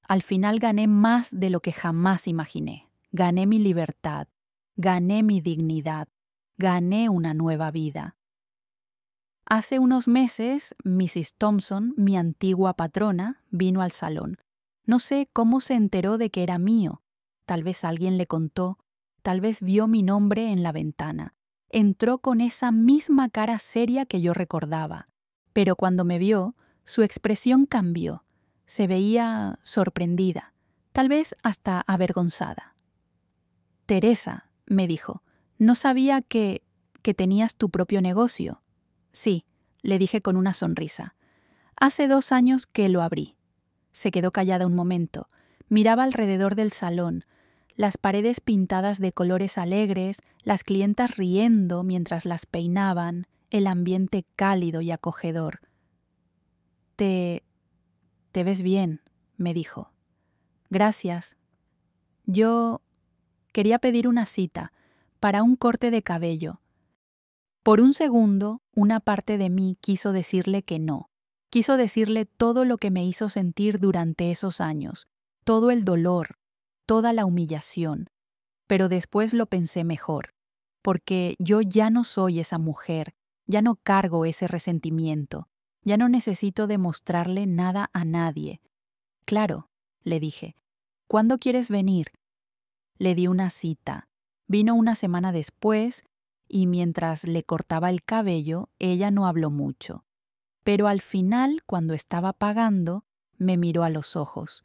al final gané más de lo que jamás imaginé. Gané mi libertad, gané mi dignidad, gané una nueva vida. Hace unos meses, Mrs. Thompson, mi antigua patrona, vino al salón. No sé cómo se enteró de que era mío. Tal vez alguien le contó, tal vez vio mi nombre en la ventana. Entró con esa misma cara seria que yo recordaba. Pero cuando me vio, su expresión cambió. Se veía sorprendida, tal vez hasta avergonzada. Teresa, me dijo, no sabía que tenías tu propio negocio. Sí, le dije con una sonrisa. Hace 2 años que lo abrí. Se quedó callada un momento. Miraba alrededor del salón, las paredes pintadas de colores alegres, las clientas riendo mientras las peinaban, el ambiente cálido y acogedor. Te ves bien, me dijo. Gracias. Yo quería pedir una cita para un corte de cabello. Por un segundo, una parte de mí quiso decirle que no. Quiso decirle todo lo que me hizo sentir durante esos años, todo el dolor, toda la humillación. Pero después lo pensé mejor, porque yo ya no soy esa mujer, ya no cargo ese resentimiento, ya no necesito demostrarle nada a nadie. Claro, le dije, ¿cuándo quieres venir? Le di una cita. Vino una semana después y mientras le cortaba el cabello, ella no habló mucho. Pero al final, cuando estaba pagando, me miró a los ojos.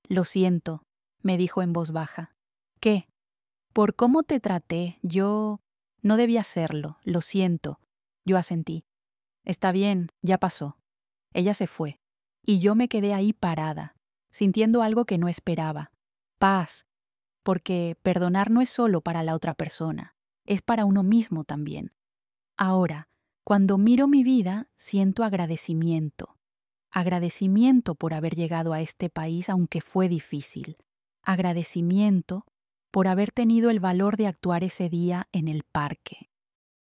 «Lo siento», me dijo en voz baja. «¿Qué? Por cómo te traté, yo no debía hacerlo, lo siento». Yo asentí. «Está bien, ya pasó». Ella se fue, y yo me quedé ahí parada, sintiendo algo que no esperaba. Paz, porque perdonar no es solo para la otra persona, es para uno mismo también. Ahora, cuando miro mi vida, siento agradecimiento. Agradecimiento por haber llegado a este país aunque fue difícil. Agradecimiento por haber tenido el valor de actuar ese día en el parque.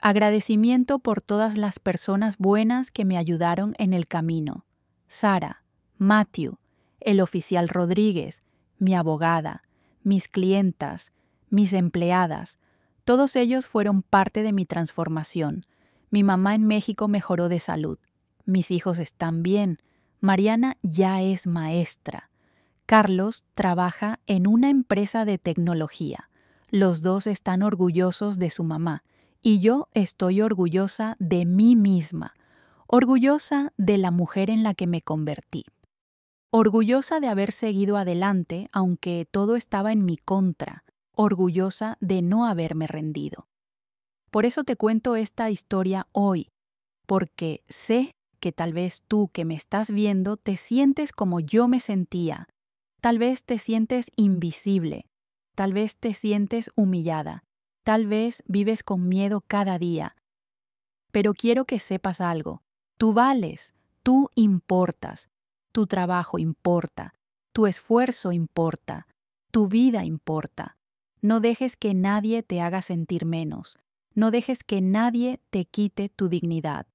Agradecimiento por todas las personas buenas que me ayudaron en el camino. Sara, Matthew, el oficial Rodríguez, mi abogada, mis clientas, mis empleadas. Todos ellos fueron parte de mi transformación. Mi mamá en México mejoró de salud. Mis hijos están bien. Mariana ya es maestra. Carlos trabaja en una empresa de tecnología. Los dos están orgullosos de su mamá. Y yo estoy orgullosa de mí misma, orgullosa de la mujer en la que me convertí, orgullosa de haber seguido adelante aunque todo estaba en mi contra, orgullosa de no haberme rendido. Por eso te cuento esta historia hoy, porque sé que tal vez tú que me estás viendo te sientes como yo me sentía, tal vez te sientes invisible, tal vez te sientes humillada. Tal vez vives con miedo cada día, pero quiero que sepas algo. Tú vales, tú importas, tu trabajo importa, tu esfuerzo importa, tu vida importa. No dejes que nadie te haga sentir menos, no dejes que nadie te quite tu dignidad.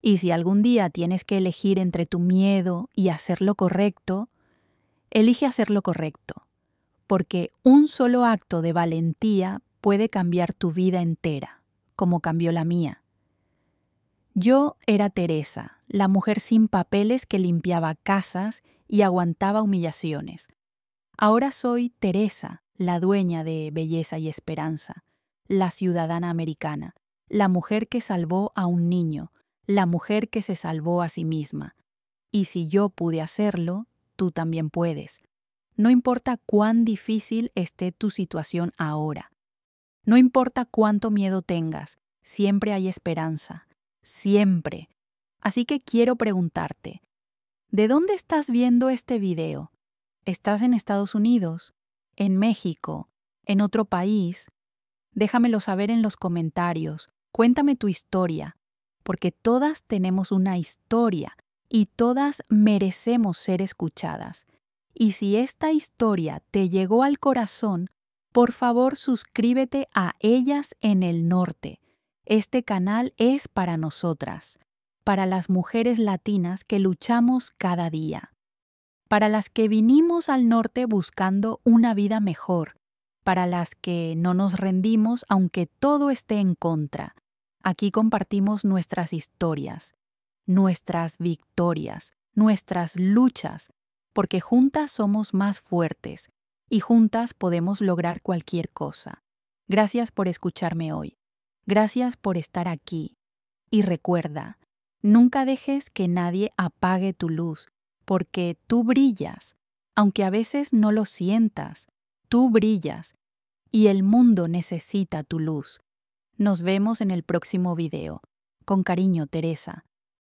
Y si algún día tienes que elegir entre tu miedo y hacer lo correcto, elige hacer lo correcto, porque un solo acto de valentía puede cambiar tu vida entera, como cambió la mía. Yo era Teresa, la mujer sin papeles que limpiaba casas y aguantaba humillaciones. Ahora soy Teresa, la dueña de Belleza y Esperanza, la ciudadana americana, la mujer que salvó a un niño, la mujer que se salvó a sí misma. Y si yo pude hacerlo, tú también puedes. No importa cuán difícil esté tu situación ahora. No importa cuánto miedo tengas, siempre hay esperanza, siempre. Así que quiero preguntarte, ¿de dónde estás viendo este video? ¿Estás en Estados Unidos? ¿En México? ¿En otro país? Déjamelo saber en los comentarios. Cuéntame tu historia, porque todas tenemos una historia y todas merecemos ser escuchadas. Y si esta historia te llegó al corazón, por favor suscríbete a Ellas en el Norte. Este canal es para nosotras, para las mujeres latinas que luchamos cada día, para las que vinimos al norte buscando una vida mejor, para las que no nos rendimos aunque todo esté en contra. Aquí compartimos nuestras historias, nuestras victorias, nuestras luchas, porque juntas somos más fuertes y juntas podemos lograr cualquier cosa. Gracias por escucharme hoy. Gracias por estar aquí. Y recuerda, nunca dejes que nadie apague tu luz, porque tú brillas, aunque a veces no lo sientas. Tú brillas y el mundo necesita tu luz. Nos vemos en el próximo video. Con cariño, Teresa.